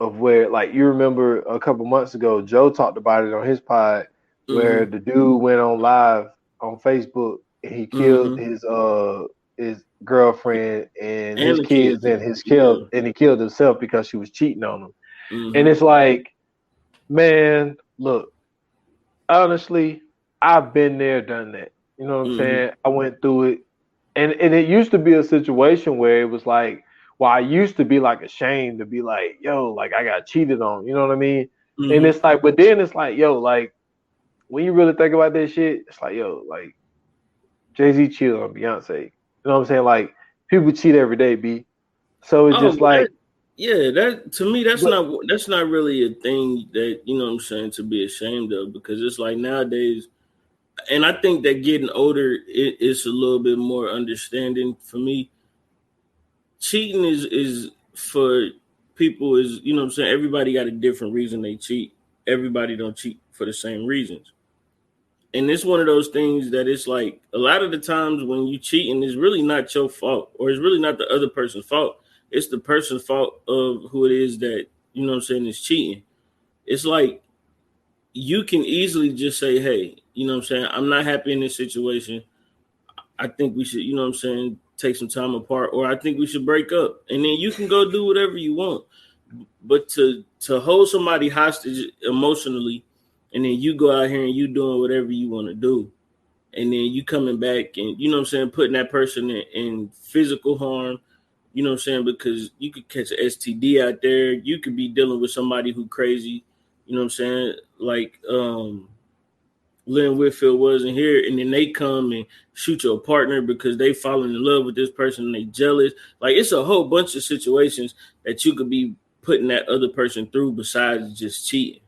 of where, like, you remember a couple months ago, Joe talked about it on his pod, where Mm-hmm. the dude went on live on Facebook and he killed his girlfriend and his the kids and he killed himself because she was cheating on him. Mm-hmm. And it's like, man, look, honestly, I've been there, done that. You know what I'm saying? I went through it. And it used to be a situation where it was like, well, I used to be like ashamed to be like, yo, like I got cheated on, you know what I mean? And it's like, but then it's like, yo, like when you really think about that shit, it's like, yo, like Jay-Z cheated on Beyonce. You know what I'm saying? Like people cheat every day, B. So it's Oh, just like, yeah, that to me but that's not really a thing that you know what I'm saying to be ashamed of because it's like nowadays, and I think that getting older it's a little bit more understanding for me. Cheating is for people is you know what I'm saying everybody got a different reason they cheat. Everybody don't cheat for the same reasons. And it's one of those things that it's like a lot of the times when you cheating, it's really not your fault, or it's really not the other person's fault. It's the person's fault of who it is that you know what I'm saying is cheating. It's like you can easily just say, "Hey, you know what I'm saying? I'm not happy in this situation. I think we should, you know what I'm saying, take some time apart, or I think we should break up." And then you can go do whatever you want. But to hold somebody hostage emotionally, and then you go out here and you doing whatever you want to do and then you coming back and you know what I'm saying, putting that person in physical harm, you know what I'm saying, because you could catch an STD out there, you could be dealing with somebody who crazy, you know what I'm saying, like Lynn Whitfield wasn't here, and then they come and shoot your partner because they falling in love with this person and they jealous. Like it's a whole bunch of situations that you could be putting that other person through besides just cheating.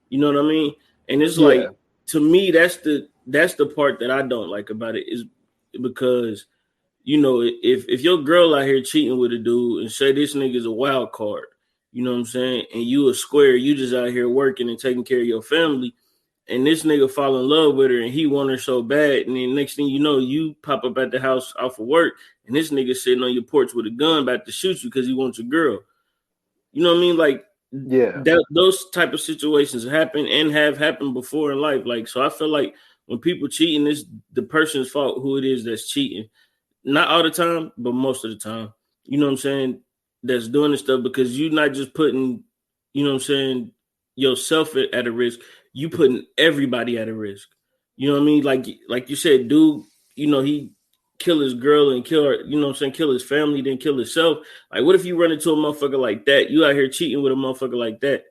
You know what I mean? And it's yeah, like to me, that's the part that I don't like about it is because you know if your girl out here cheating with a dude and say this nigga's a wild card, you know what I'm saying, and you a square, you just out here working and taking care of your family, and this nigga fall in love with her and he want her so bad, and then next thing you know, you pop up at the house off of work, and this nigga sitting on your porch with a gun about to shoot you because he wants your girl. You know what I mean? Like yeah. that those type of situations happen and have happened before in life. Like so I feel like when people cheating, it's the person's fault who it is that's cheating. Not all the time, but most of the time. You know what I'm saying? That's doing this stuff because you're not just putting, you know what I'm saying, yourself at a risk. You putting everybody at a risk. You know what I mean? Like you said, dude, you know, he kill his girl and kill her, you know what I'm saying, kill his family, then kill himself. Like, what if you run into a motherfucker like that? You out here cheating with a motherfucker like that.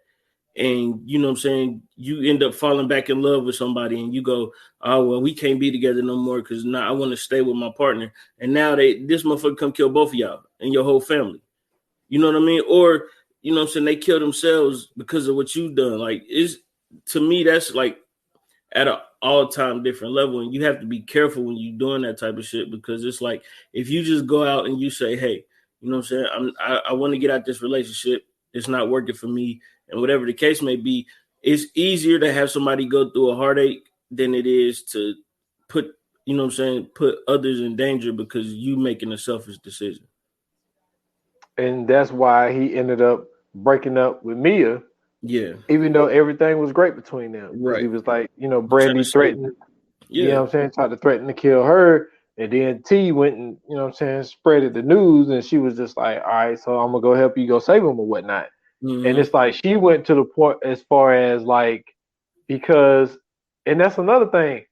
And you know what I'm saying, you end up falling back in love with somebody and you go, oh well, we can't be together no more because now I want to stay with my partner. And now this motherfucker come kill both of y'all and your whole family. You know what I mean? Or, you know what I'm saying, they kill themselves because of what you've done. Like, is to me, that's like at an all-time different level. And you have to be careful when you're doing that type of shit because it's like if you just go out and you say, hey, you know what I'm saying, I want to get out this relationship. It's not working for me. And whatever the case may be, it's easier to have somebody go through a heartache than it is to put, you know what I'm saying, put others in danger because you making a selfish decision. And that's why he ended up breaking up with Mia, Yeah. even though everything was great between them. Because he Right. was like, you know, You trying to Brandy save. threatened, you Yeah. know what I'm saying, tried to threaten to kill her. And then T went and, you know what I'm saying, spreaded the news. And she was just like, all right, so I'm going to go help you go save him or whatnot. And Mm-hmm. it's like she went to the point as far as like, because, and that's another thing,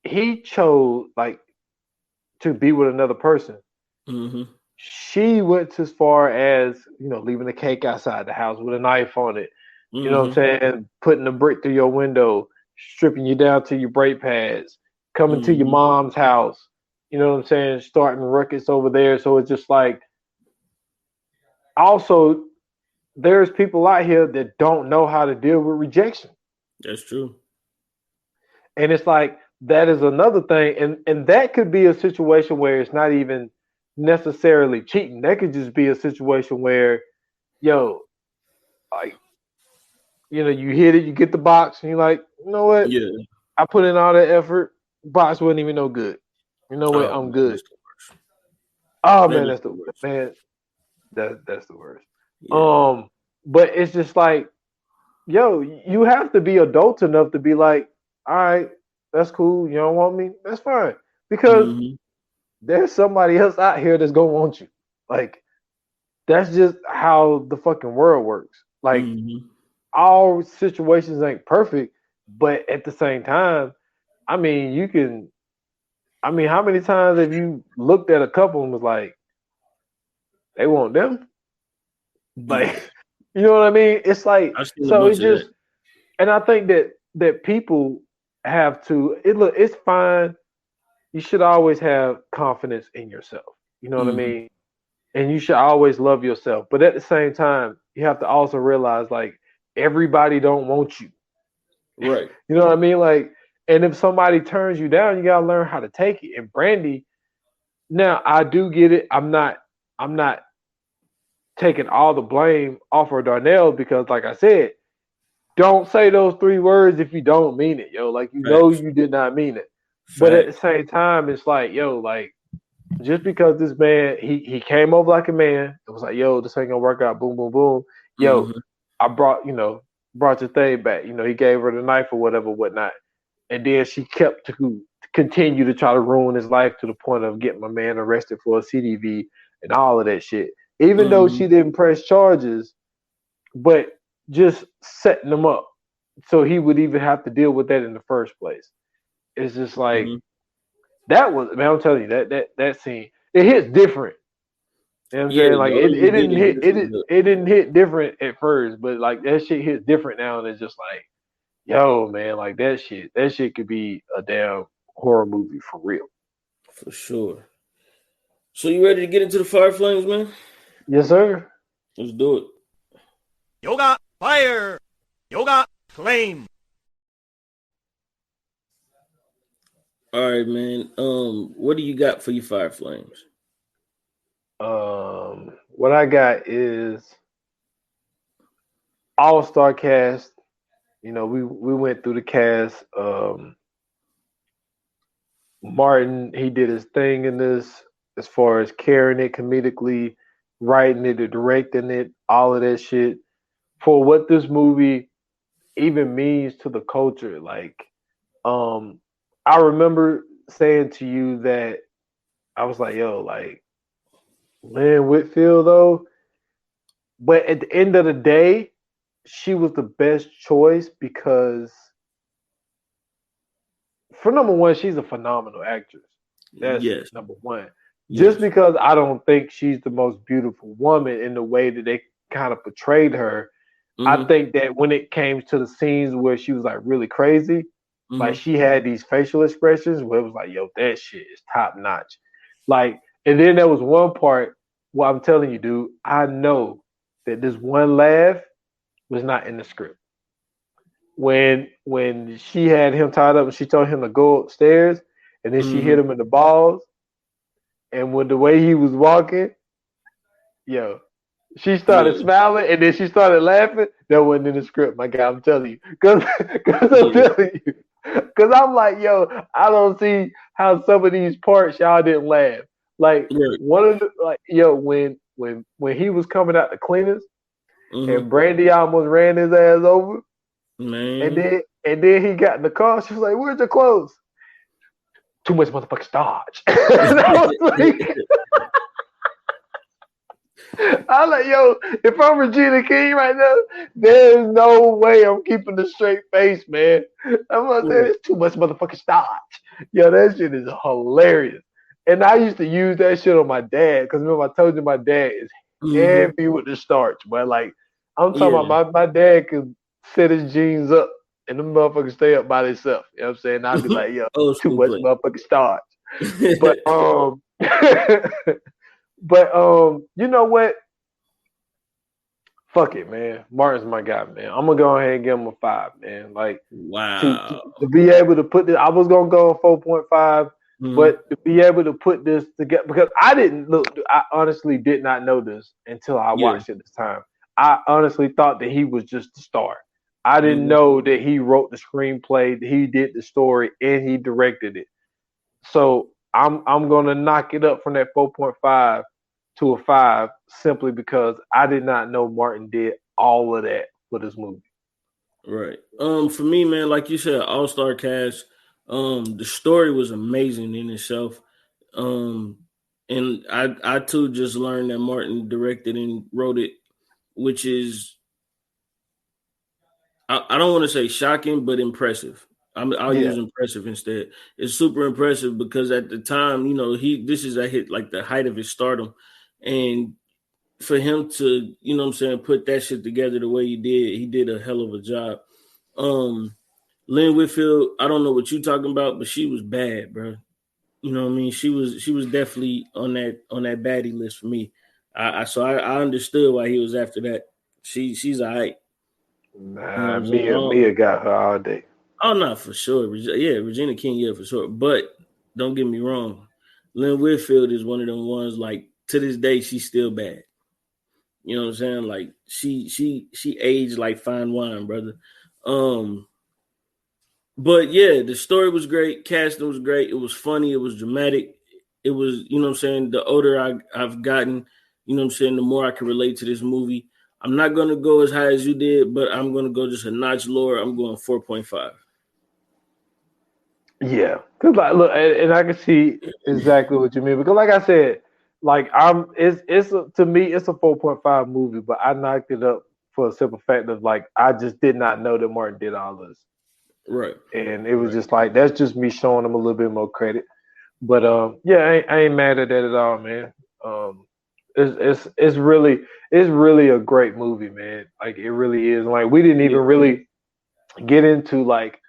he chose like to be with another person. Mm-hmm. She went as far as, you know, leaving the cake outside the house with a knife on it. You know what I'm Mm-hmm. saying? Putting a brick through your window, stripping you down to your brake pads, coming to your Mm-hmm. mom's house. You know what I'm saying? Starting ruckus over there. So it's just like, also, there's people out here that don't know how to deal with rejection. That's true. And it's like, that is another thing. And that could be a situation where it's not even necessarily cheating. That could just be a situation where, yo, like, you know, you hit it, you get the box, and you're like, you know what? Yeah. I put in all that effort. Box wasn't even no good. You know what? Oh I'm man, good. that's the worst. Oh That man, is that's the the worst. man. That's the worst. Yeah. But it's just like, yo, you have to be adult enough to be like, all right, that's cool. You don't want me? That's fine. Because Mm-hmm. there's somebody else out here that's gonna want you. Like, that's just how the fucking world works. Like, Mm-hmm. all situations ain't perfect, but at the same time, I mean, you can. I mean, how many times have you looked at a couple and was like, they want them? Yeah. Like, you know what I mean? It's like, I've seen a so bunch it's of that. just, and I think that that people have to. Look, it's fine. You should always have confidence in yourself. You know what I Mhm. mean? And you should always love yourself. But at the same time, you have to also realize like everybody don't want you. Right. You know what I mean? Like, and if somebody turns you down, you gotta learn how to take it. And Brandy, now I do get it. I'm not taking all the blame off of Darnell because, like I said, don't say those three words if you don't mean it, yo. Like you know Facts. you did not mean it. But at the Facts. same time, it's like, yo, like just because this man he came over like a man, it was like, yo, this ain't gonna work out, boom, boom, boom. Yo, Mhm. I brought your thing back. You know, he gave her the knife or whatever, whatnot. And then she kept to continue to try to ruin his life to the point of getting my man arrested for a CDV and all of that shit. Even though Mhm. she didn't press charges, but just setting them up so he would even have to deal with that in the first place. It's just like Mhm. that was, man. I'm telling you that scene it hits different. You know what I'm Yeah, saying? the Like older it you get, didn't it hit gets it fucked up. it didn't hit different at first, but like that shit hits different now, and it's just like, yo, man, like that shit could be a damn horror movie for real. For sure. So you ready to get into the fire flames, man? Yes, sir. Let's do it. Yoga fire. Yoga flame. All right, man. What do you got for your fire flames? What I got is all star cast. You know, we went through the cast. Martin, he did his thing in this as far as carrying it comedically, writing it, or directing it, all of that shit. For what this movie even means to the culture, like, um, I remember saying to you that I was like, yo, like Lynn Whitfield though, but at the end of the day, she was the best choice because for number one, she's a phenomenal actress. That's Yes. number one. Just Yes. because I don't think she's the most beautiful woman in the way that they kind of portrayed her, I Mm-hmm. think that when it came to the scenes where she was like really crazy, like Mm-hmm. she had these facial expressions where it was like, yo, that shit is top notch. Like, and then there was one part where I'm telling you, dude, I know that this one laugh was not in the script. When she had him tied up and she told him to go upstairs and then she Mm-hmm. hit him in the balls and when the way he was walking, yo, she started Yeah. smiling and then she started laughing. That wasn't in the script, my guy. I'm telling you, cause I'm Yeah. telling you, cause I'm like, yo, I don't see how some of these parts y'all didn't laugh. Like Right. one of the like, yo, when he was coming out the cleaners Mm-hmm. and Brandy almost ran his ass over, and Man. then he got in the car. She was like, "Where's your clothes?" Too much motherfucking starch. And I was like, I'm like, yo, if I'm Regina King right now, there's no way I'm keeping a straight face, man. I'm gonna say Right. it's too much motherfucking starch. Yo, that shit is hilarious. And I used to use that shit on my dad because remember I told you my dad is Mm-hmm. heavy with the starch, but like I'm talking Yeah. about my dad could set his jeans up and them motherfuckers stay up by themselves. You know what I'm saying? I'd be like, yo, Old too school much play. motherfucking starch. But but you know what? Fuck it, man. Martin's my guy, man. I'm gonna go ahead and give him a 5, man. Like Wow. to be able to put this, I was gonna go 4.5, Mm-hmm. but to be able to put this together because I didn't look. I honestly did not know this until I Yeah. watched it this time. I honestly thought that he was just the star. I didn't Mm-hmm. know that he wrote the screenplay, that he did the story, and he directed it. So I'm gonna knock it up from that 4.5 to a 5 simply because I did not know Martin did all of that for this movie. Right. For me, man, like you said, all star cast. The story was amazing in itself. Um, and I too just learned that Martin directed and wrote it, which is I don't want to say shocking, but impressive. I'll Yeah, use impressive instead. It's super impressive because at the time, you know, this is a hit like the height of his stardom, and for him to, you know, what I'm saying, put that shit together the way he did a hell of a job. Um, Lynn Whitfield, I don't know what you talking about, but she was bad, bro. You know what I mean? She was definitely on that baddie list for me. I understood why he was after that. She's all right. You know what Nah, I'm saying? Mia got her all day. Oh, no, for sure. Yeah, Regina King, yeah, for sure. But don't get me wrong. Lynn Whitfield is one of them ones, like, to this day, she's still bad. You know what I'm saying? Like, she aged like fine wine, brother. But yeah, the story was great. Casting was great. It was funny. It was dramatic. It was, you know what I'm saying? The older I've gotten, you know what I'm saying, the more I can relate to this movie. I'm not going to go as high as you did, but I'm going to go just a notch lower. I'm going 4.5. Yeah, because like, look, and I can see exactly what you mean. Because, like I said, like to me, it's a 4.5 movie, but I knocked it up for a simple fact of like I just did not know that Martin did all this, Right. and it was just like that's just me showing him a little bit more credit. But yeah, I ain't mad at that at all, man. It's really a great movie, man. Like it really is. Like we didn't even really get into like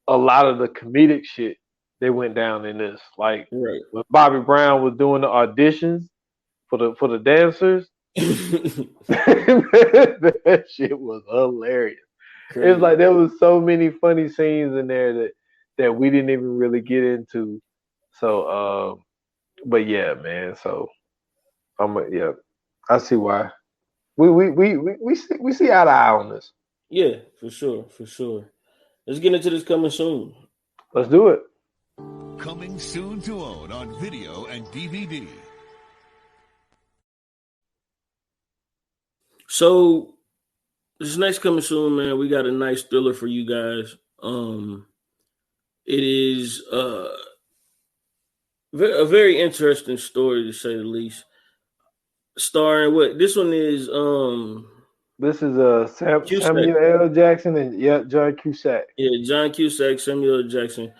a lot of the comedic shit that went down in this. Like Right. when Bobby Brown was doing the auditions for the dancers, that shit was hilarious. Crazy. It's like there was so many funny scenes in there that we didn't even really get into. So, but yeah, man. So, yeah, I see why. We see eye to eye on this. Yeah, for sure, for sure. Let's get into this coming soon. Let's do it. Coming soon to own on video and DVD. So this next coming soon, man, we got a nice thriller for you guys. It is a very interesting story to say the least. Starring what this one is This is Cusack. Samuel L. Jackson and John Cusack. Yeah, John Cusack, Samuel L. Jackson.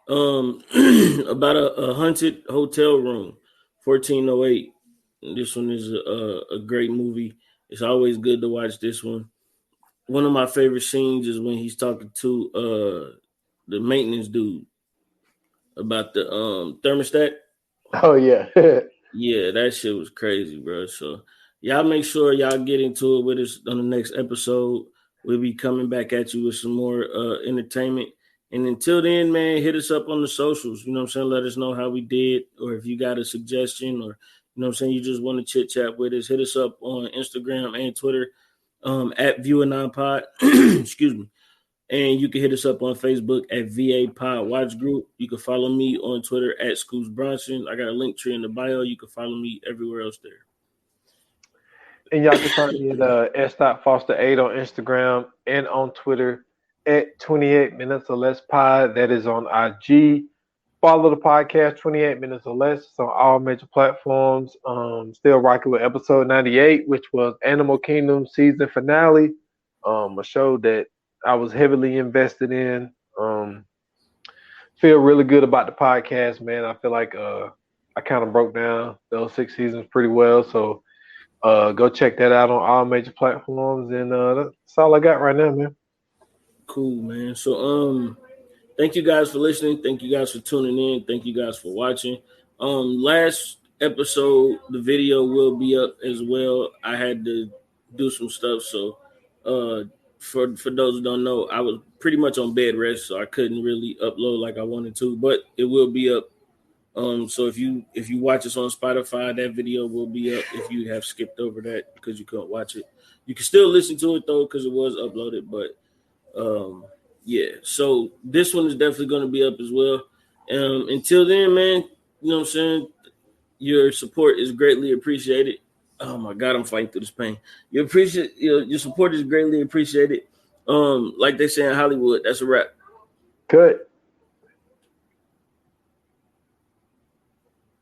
About a haunted hotel room, 1408. This one is a great movie. It's always good to watch this one. One of my favorite scenes is when he's talking to the maintenance dude about the thermostat. Oh yeah. Yeah, that shit was crazy, bro. So y'all make sure y'all get into it with us on the next episode. We'll be coming back at you with some more entertainment. And until then, man, hit us up on the socials. You know what I'm saying? Let us know how we did, or if you got a suggestion, or you know what I'm saying, you just want to chit chat with us. Hit us up on Instagram and Twitter at ViewAnonPod. Excuse me. And you can hit us up on Facebook at VA Pod Watch Group. You can follow me on Twitter at Scoops Bronson. I got a link tree in the bio. You can follow me everywhere else there. And y'all can find me at S.Foster8 on Instagram and on Twitter at 28 Minutes or Less Pod. That is on IG. Follow the podcast 28 Minutes or Less. It's on all major platforms. Still rocking with episode 98, which was Animal Kingdom season finale. A show that I was heavily invested in. Feel really good about the podcast, man. I feel like I kind of broke down those 6 seasons pretty well. So go check that out on all major platforms. And that's all I got right now, man. Cool, man. So thank you guys for listening. Thank you guys for tuning in. Thank you guys for watching. Last episode, the video will be up as well. I had to do some stuff, so for those who don't know, I was pretty much on bed rest, so I couldn't really upload like I wanted to, but it will be up. So if you watch us on Spotify, that video will be up if you have skipped over that because you couldn't watch it. You can still listen to it though because it was uploaded, but yeah. So this one is definitely going to be up as well. Until then, man, you know what I'm saying? Your support is greatly appreciated. Oh my God, I'm fighting through this pain. Your support is greatly appreciated. Like they say in Hollywood, that's a wrap. Good.